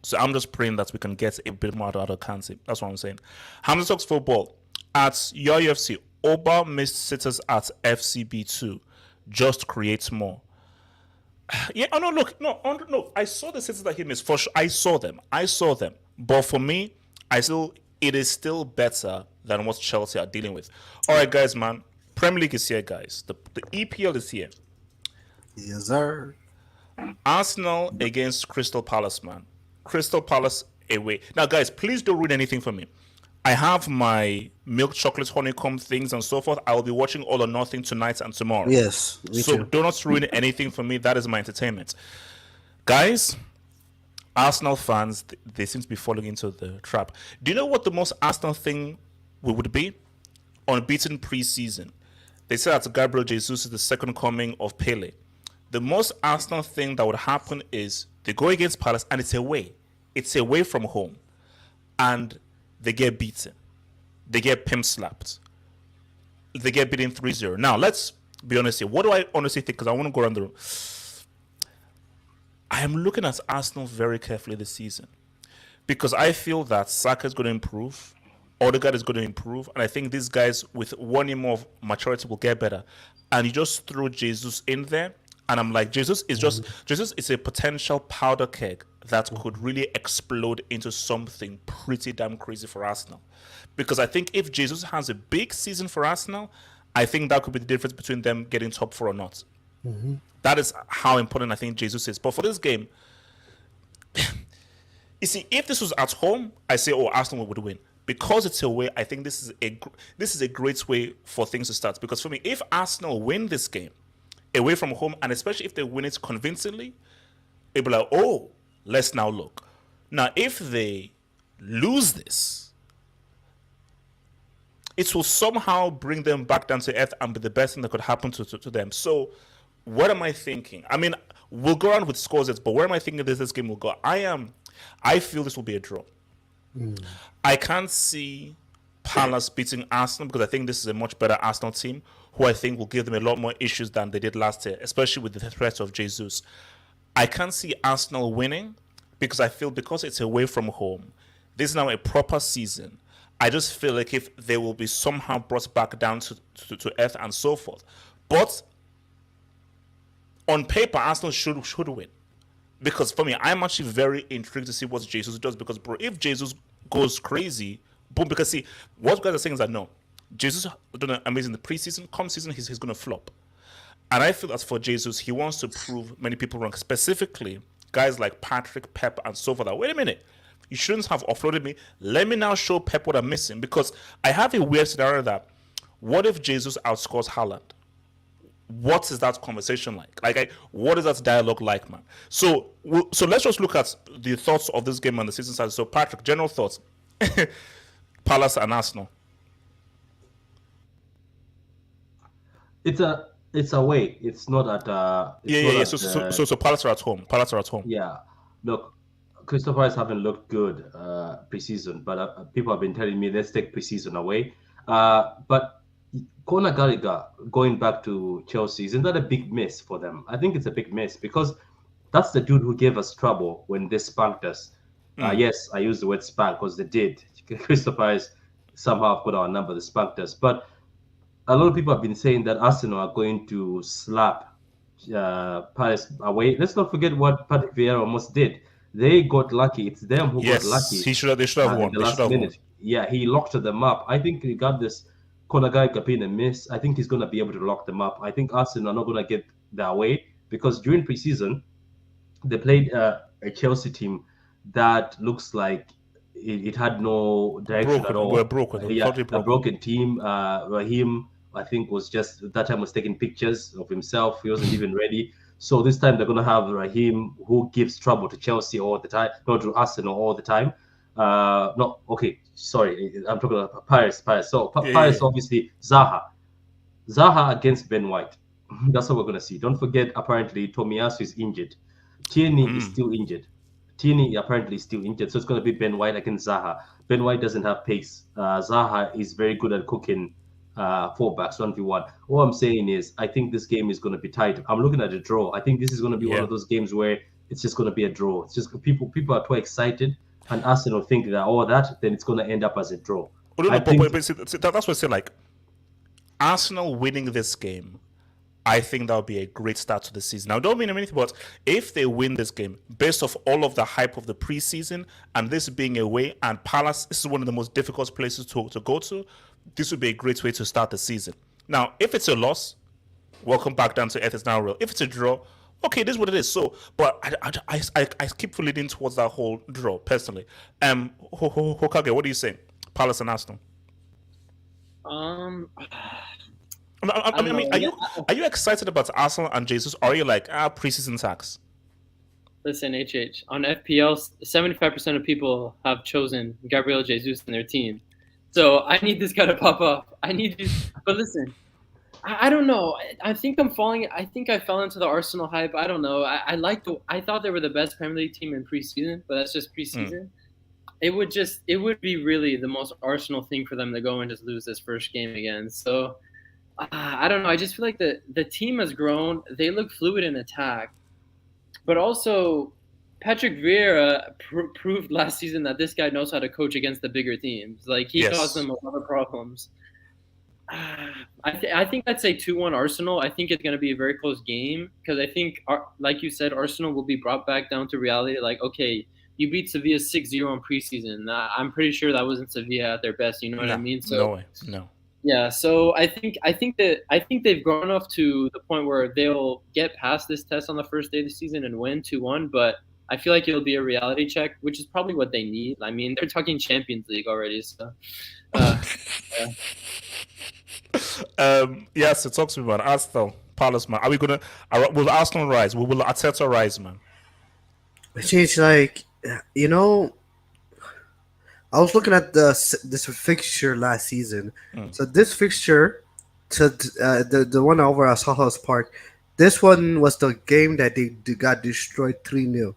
So I'm just praying that we can get a bit more out of Kante. That's what I'm saying. Hamza talks football. At your UFC, Oba missed sitters at FCB2. Just creates more. Yeah, no. I saw the sitters that he missed. For sure, I saw them. But for me, it is still better than what Chelsea are dealing with. All right, guys, man. Premier League is here, guys. The EPL is here. Yes, sir. Arsenal against Crystal Palace, man. Crystal Palace away. Now, guys, please don't ruin anything for me. I have my milk chocolate honeycomb things and so forth. I will be watching All or Nothing tonight and tomorrow. Yes, me So too. do not ruin anything for me. That is my entertainment. Guys, Arsenal fans, they seem to be falling into the trap. Do you know what the most Arsenal thing would be? Unbeaten preseason. They say that Gabriel Jesus is the second coming of Pele. The most Arsenal thing that would happen is they go against Palace and it's away. It's away from home. And they get beaten. They get pimp slapped. They get beaten 3-0. Now, let's be honest here. What do I honestly think? Because I want to go around the room. I am looking at Arsenal very carefully this season. Because I feel that Saka is going to improve. Odegaard is going to improve. And I think these guys with 1 year more of maturity will get better. And you just throw Jesus in there. And I'm like, Jesus is a potential powder keg that could really explode into something pretty damn crazy for Arsenal. Because I think if Jesus has a big season for Arsenal, I think that could be the difference between them getting top 4 or not. That is how important I think Jesus is. But for this game, you see, if this was at home, I say, oh, Arsenal would win. Because it's away, I think this is a great way for things to start. Because for me, if Arsenal win this game away from home, and especially if they win it convincingly, it'll be like, oh, let's now look. Now, if they lose this, it will somehow bring them back down to earth and be the best thing that could happen to them. So, what am I thinking? I mean, we'll go on with scores, but where am I thinking this game will go? I feel this will be a draw. I can't see Palace beating Arsenal because I think this is a much better Arsenal team who I think will give them a lot more issues than they did last year, especially with the threat of Jesus. I can't see Arsenal winning because I feel because it's away from home, this is now a proper season. I just feel like if they will be somehow brought back down to earth and so forth. But on paper, Arsenal should win. Because for me, I'm actually very intrigued to see what Jesus does. Because, bro, if Jesus goes crazy, boom. Because, see, what guys are saying is that no, Jesus done amazing in the preseason. Come season, he's going to flop. And I feel as for Jesus, he wants to prove many people wrong. Specifically, guys like Patrick, Pep, and so forth. Wait a minute. You shouldn't have offloaded me. Let me now show Pep what I'm missing. Because I have a weird scenario that what if Jesus outscores Haaland? What is that conversation like? What is that dialogue like, man? So let's just look at the thoughts of this game on the season side. So, Patrick, general thoughts. Palace and Arsenal. It's away. It's not at. Yeah. So Palace are at home. Yeah. Look, Crystal Palace haven't looked good preseason, but people have been telling me let's take preseason away. But Conor Gallagher going back to Chelsea, isn't that a big miss for them? I think it's a big miss because that's the dude who gave us trouble when they spanked us. Yes, I use the word spank because they did. Crystal Palace somehow put our number, they spanked us. But a lot of people have been saying that Arsenal are going to slap Palace away. Let's not forget what Patrick Vieira almost did. They got lucky. It's them who got lucky. They should have won. In the last minute. Yeah, he locked them up. I think regardless, Conor Gallagher being a miss, I think he's going to be able to lock them up. I think Arsenal are not going to get their way because during preseason, they played a Chelsea team that looks like it had no direction at all. We're broken. Yeah, a broken team. Raheem, I think, was just that time was taking pictures of himself. He wasn't even ready. So this time they're going to have Raheem, who gives trouble to Chelsea all the time, not to Arsenal all the time. No, okay, sorry, I'm talking about Paris. So Paris, obviously, Zaha against Ben White. That's what we're going to see. Don't forget, apparently, Tomiyasu is injured. Tierney is still injured. Tierney apparently is still injured. So it's going to be Ben White against Zaha. Ben White doesn't have pace. Zaha is very good at cooking fullbacks 1v1. All I'm saying is, I think this game is going to be tight. I'm looking at a draw. I think this is going to be one of those games where it's just going to be a draw. It's just people are too excited, and Arsenal think that then it's going to end up as a draw. But that's what I say. Like, Arsenal winning this game, I think that would be a great start to the season. Now, don't mean anything, but if they win this game, based off all of the hype of the preseason and this being away, and Palace, this is one of the most difficult places to go to, this would be a great way to start the season. Now, if it's a loss, welcome back down to earth. It's now real. If it's a draw, Okay, this is what it is. So, but I keep leaning towards that whole draw personally. Hokage, what do you say? Palace and Arsenal. Um, I don't mean, know. are you excited about Arsenal and Jesus? Or are you like preseason tax? Listen, HH, on FPL, 75% of people have chosen Gabriel Jesus in their team. So I need this guy to pop up. I need you. But listen, I don't know. I think I'm falling. I think I fell into the Arsenal hype. I don't know. I thought they were the best Premier League team in preseason, but that's just preseason. It would be really the most Arsenal thing for them to go and just lose this first game again. So I don't know. I just feel like the team has grown. They look fluid in attack. But also, Patrick Vieira proved last season that this guy knows how to coach against the bigger teams. Like, he caused them a lot of problems. I think I'd say 2-1 Arsenal. I think it's going to be a very close game because I think, like you said, Arsenal will be brought back down to reality. Like, okay, you beat Sevilla 6-0 in preseason. I'm pretty sure that wasn't Sevilla at their best. You know what I mean? So, no way. No. Yeah, so I think they've grown enough to the point where they'll get past this test on the first day of the season and win 2-1. But I feel like it'll be a reality check, which is probably what they need. I mean, they're talking Champions League already, so. Yes, it talks to me about Arsenal, Palace, man. Will Arsenal rise? Will Arteta rise, man? It's like, I was looking at this fixture last season. So this fixture, to the one over at Selhurst Park, this one was the game that they got destroyed 3-0.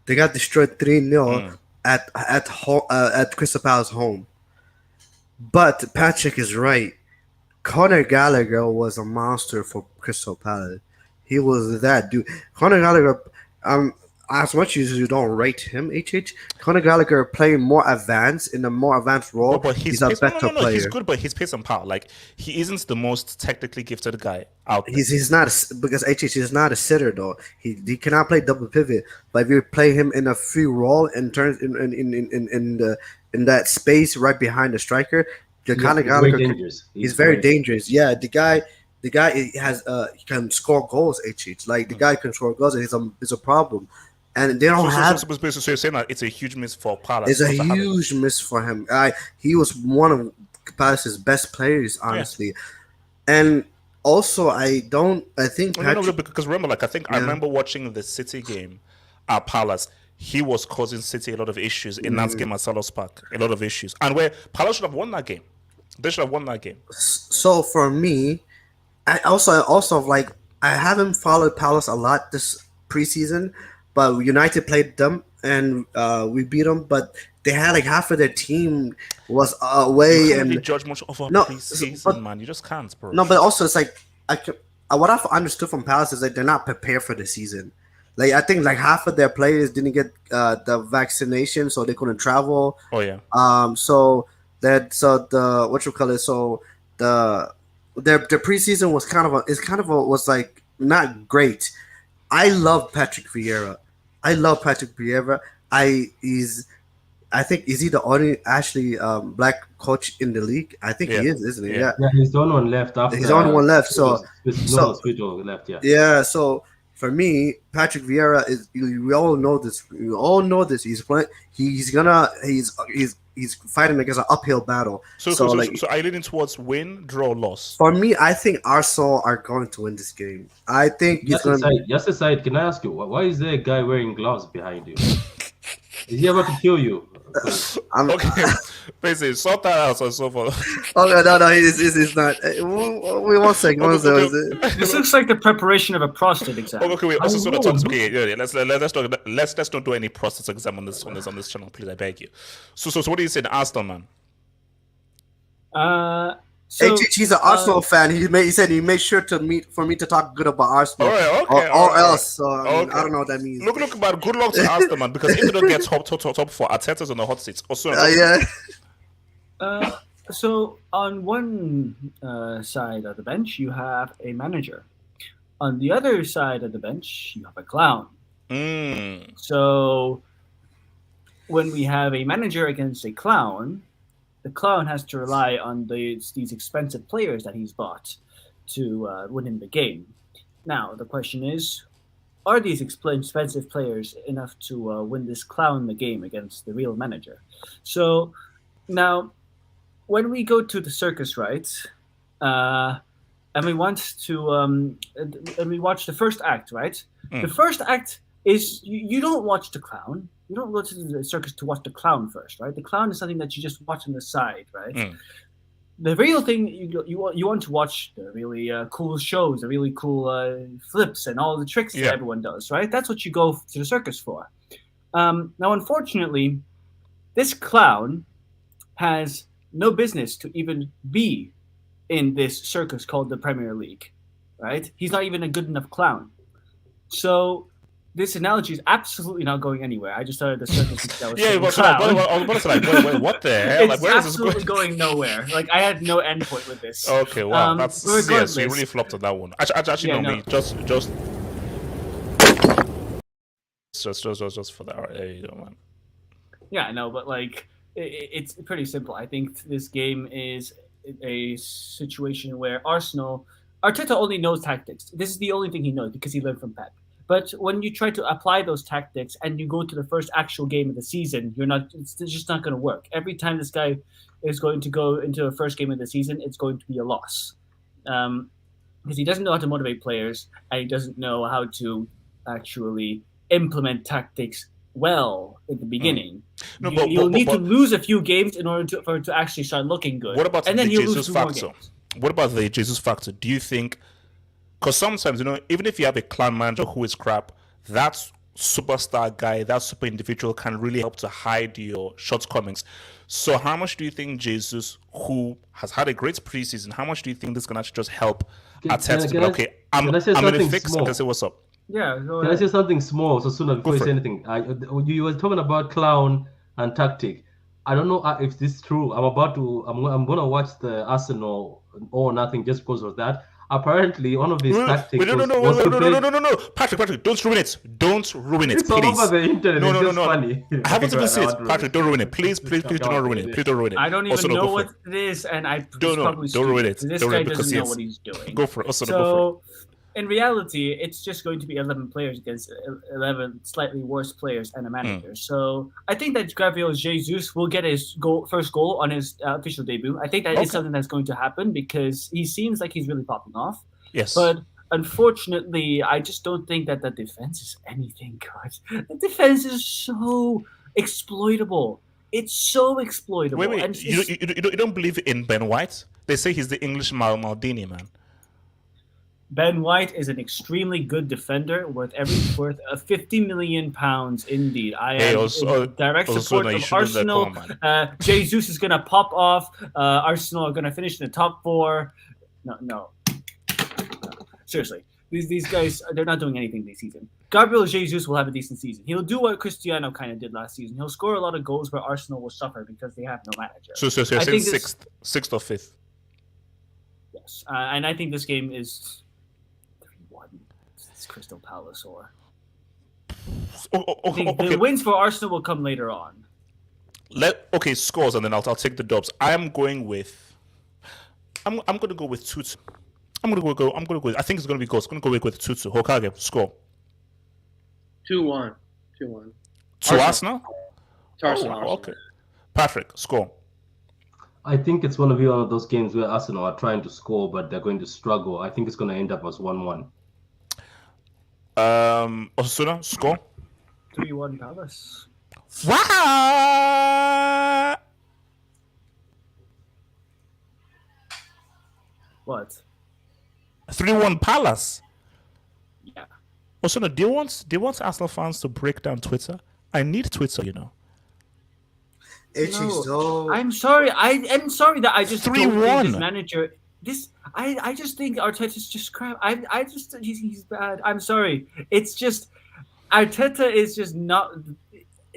They got destroyed 3-0 at Crystal Palace home. But Patrick is right. Conor Gallagher was a monster for Crystal Palace. He was that dude. Conor Gallagher, as much as you don't rate him, Conor Gallagher playing more advanced in a more advanced role. But he's a better player. He's good, but he's pace and power. Like, he isn't the most technically gifted guy out there. He's not because is not a sitter though. He cannot play double pivot. But if you play him in a free role and turns in that space right behind the striker, Conor Gallagher he's very dangerous. Yeah, the guy has he can score goals. Like the guy can score goals, and it's a problem. And they don't have. So you're saying that it's a huge miss for Palace. It's a huge miss for him. He was one of Palace's best players, honestly. And also, I think because remember, like I remember watching the City game at Palace. He was causing City a lot of issues in that game at Selhurst Park. A lot of issues, and where Palace should have won that game. They should have won that game. So for me, I also like I haven't followed Palace a lot this preseason. But United played them and we beat them. But they had like half of their team was away. You can't and really judge much of a preseason, man. You just can't, bro. No, but also it's like what I've understood from Palace is that they're not prepared for the season. Like I think like half of their players didn't get the vaccination, so they couldn't travel. Oh yeah. So the preseason was like not great. I love Patrick Vieira. I think is he the only actually black coach in the league? I think he is, isn't he? Yeah, he's the only one left after. He's the only one left. So left. Yeah. So for me, Patrick Vieira is. We all know this. We all know this. He's playing. He's fighting against an uphill battle. So are you leaning towards win, draw, loss? For me, I think Arsenal are going to win this game. I think just aside, can I ask you, why is there a guy wearing gloves behind you? Is he about to kill you? Okay, basically, sort that out and so forth. Okay, no, he's not. One second. This looks like the preparation of a prostate exam. Okay, wait. Let's not do any prostate exam on this channel, please. I beg you. So what do you say, Arsenal, man? He's an Arsenal fan. He said he made sure for me to talk good about Arsenal. Or else. So I don't know what that means. Look, man. Good luck to Arsenal, man. Because if they don't get top 4, Arteta's on the hot seats. So on one side of the bench, you have a manager. On the other side of the bench, you have a clown. So when we have a manager against a clown, the clown has to rely on these expensive players that he's bought to win in the game. Now the question is, are these expensive players enough to win this clown the game against the real manager? So now, when we go to the circus, right, and we want to, and we watch the first act, right? The first act is you don't watch the clown. You don't go to the circus to watch the clown first, right? The clown is something that you just watch on the side, right? The real thing you want to watch the really cool shows, the really cool flips, and all the tricks that everyone does, right? That's what you go to the circus for. Now, unfortunately, this clown has no business to even be in this circus called the Premier League, right? He's not even a good enough clown. So this analogy is absolutely not going anywhere. I just started the circus. That was wait, what the hell? It's absolutely going nowhere. Like, I had no endpoint with this. Okay, wow, that's so you really flopped on that one. Actually, no, just for that. There you go, man. Yeah, no, but like, it's pretty simple. I think this game is a situation where Arteta only knows tactics. This is the only thing he knows because he learned from Pep. But when you try to apply those tactics and you go to the first actual game of the season, it's just not going to work. Every time this guy is going to go into a first game of the season, it's going to be a loss. Because he doesn't know how to motivate players, and he doesn't know how to actually implement tactics well at the beginning. No, you'll need to lose a few games in order for it to actually start looking good. What about the Jesus factor? What about the Jesus factor? Do you think... Because sometimes, even if you have a clan manager who is crap, that superstar guy, that super individual can really help to hide your shortcomings. So how much do you think Jesus, who has had a great preseason, how much do you think this can actually just help Arteta to be okay, I'm going to fix it and say what's up? Yeah, can I say something small so soon before you say anything? You were talking about clown and tactic. I don't know if this is true. I'm going to watch the Arsenal or nothing just because of that. Apparently, one of his tactics No. Patrick, don't ruin it. Don't ruin it, it's please. All over the internet. No. Funny. I haven't even seen it. Patrick, don't ruin it. Please do not ruin it. Please don't ruin it. I don't even know what it is, and don't ruin it. This guy doesn't know what he's doing. Go for it. So, in reality, it's just going to be 11 players against 11 slightly worse players and a manager. So I think that Gabriel Jesus will get his first goal on his official debut. I think that is something that's going to happen because he seems like he's really popping off. Yes. But unfortunately, I just don't think that the defense is anything good. The defense is so exploitable. It's so exploitable. Wait. You don't believe in Ben White? They say he's the English Maldini, man. Ben White is an extremely good defender worth £50 million indeed. I am in direct support of Arsenal. Jesus is going to pop off. Arsenal are going to finish in the top 4. No. Seriously. These guys, they're not doing anything this season. Gabriel Jesus will have a decent season. He'll do what Cristiano kind of did last season. He'll score a lot of goals where Arsenal will suffer because they have no manager. So you're saying sixth or fifth? Yes. And I think this game is... It's Crystal Palace or the wins for Arsenal will come later on. Scores and then I'll take the dubs. I'm going to go with 2-2. I think it's going to be goals. I'm going to go with 2-2. Hokage, score. 2-1. To Arsenal? Arsenal. Okay. Patrick, score. I think it's going to be one of those games where Arsenal are trying to score, but they're going to struggle. I think it's going to end up as 1-1. Osasuna, score. 3-1 Palace. Wow! What? 3-1 Palace. Yeah. Osasuna, do you want Arsenal fans to break down Twitter? I need Twitter, I'm sorry. I'm sorry that I just 3-1. don't think this manager. I just think Arteta's just crap. I just think he's bad. I'm sorry. It's just Arteta is just not.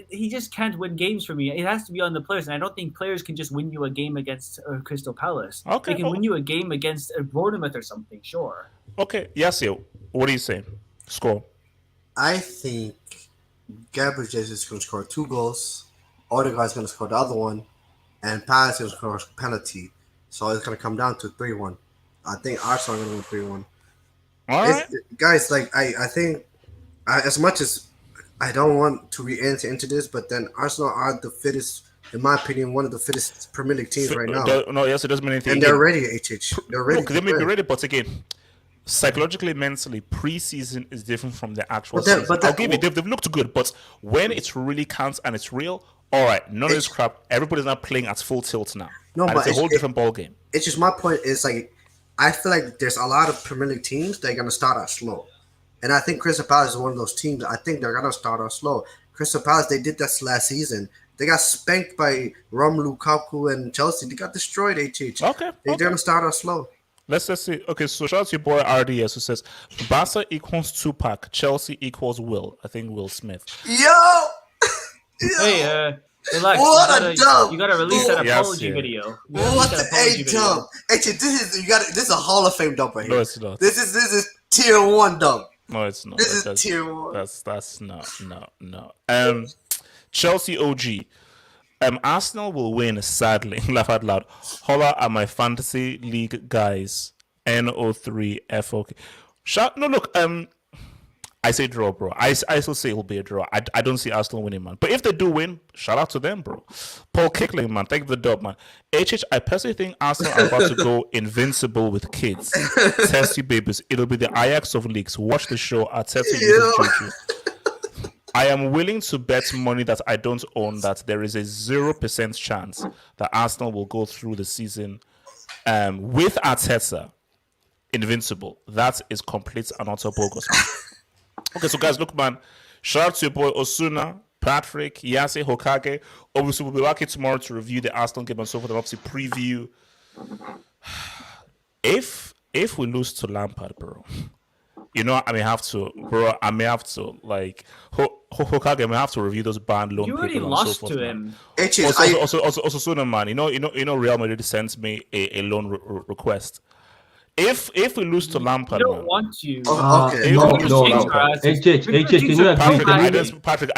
He just can't win games for me. It has to be on the players, and I don't think players can just win you a game against Crystal Palace. Okay, they can win you a game against Bournemouth or something. Sure. Okay. Yasir, what do you say? Score. I think Gabriel Jesus is going to score 2 goals. Odegaard's going to score the other one, and Palace is going to score a penalty. So it's going to come down to 3-1. I think Arsenal are going to win 3-1. All right. Guys, like I think as much as I don't want to re-enter into this, but then Arsenal are the fittest, in my opinion, one of the fittest Premier League teams right now. No, yes, it doesn't mean anything. And they're ready, HH. They're ready. Look, they may be ready, but again, psychologically, mentally, pre-season is different from the actual season. I'll give you, they've looked good, but when it really counts and it's real, all right, none of this crap. Everybody's not playing at full tilt now. No, and but it's a whole different ball game. It's just my point is like I feel like there's a lot of Premier League teams that are gonna start out slow, and I think Crystal Palace is one of those teams. I think they're gonna start out slow. Crystal Palace, they did that last season. They got spanked by Romelu Lukaku and Chelsea. They got destroyed. HH. Okay, they're gonna start out slow. Let's see. Okay, so shout out to your boy RDS who says Barca equals Tupac, Chelsea equals Will. I think Will Smith. Yo! Hey, relax. What a dub! You gotta release that apology yeah. video. What a dub! Actually, this is a Hall of Fame dub right here. No, it's not. This is tier 1 dub. No, it's not. This is tier 1. That's no. Chelsea OG. Arsenal will win, sadly. Laugh out loud. Holla at my fantasy league guys. NO3 FOK. No, look. I say draw, bro. I still say it'll be a draw. I don't see Arsenal winning, man. But if they do win, shout out to them, bro. Paul Kickling, man. Thank you for the dub, man. I personally think Arsenal are about to go invincible with kids. Testy babies. It'll be the Ajax of leagues. Watch the show. Arteta uses juju. I am willing to bet money that I don't own that there is a 0% chance that Arsenal will go through the season with Arteta invincible. That is complete and utter bogus. Okay, so guys, look, man. Shout out to your boy Osuna, Patrick, Yase, Hokage. Obviously, we'll be back here tomorrow to review the Arsenal game and so forth, and obviously preview. If we lose to Lampard, bro, I may have to, like, Hokage, I may have to review those banned loan people. You already and lost so forth, to man. him. Also, Suna, man, Real Madrid sent me a loan request. If we lose to Lampard, I don't man, want you. Okay. No. Patrick,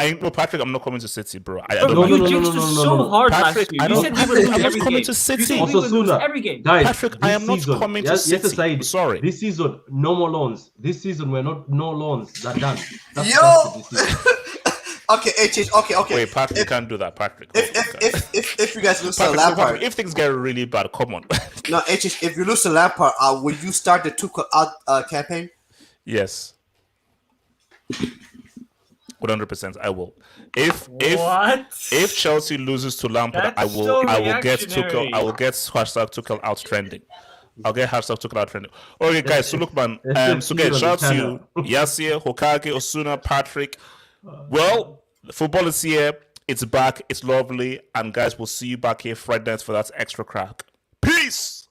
I'm not coming to City, bro. You jinxed us so hard last year. You said we would lose I'm not every coming game. to City. You said we would lose every game. Guys, Patrick, I am not coming to City. Sorry. This season, no more loans. This season, no loans. They're done. Okay, HH. Okay. Wait, Patrick, you can't do that, Patrick. If you guys lose to Patrick, Lampard, if things get really bad, come on. no, HH. If you lose to Lampard, will you start the Tuchel out campaign? Yes. 100%, I will. If Chelsea loses to Lampard, I will get Tuchel. I will get #Tuchel out trending. I'll get #Tuchel out trending. Okay, guys. So look, man. So again, shout out to Yasir, Hokage, Osuna, Patrick. Well, the football is here. It's back. It's lovely. And guys, we'll see you back here Friday night for that extra crack. Peace.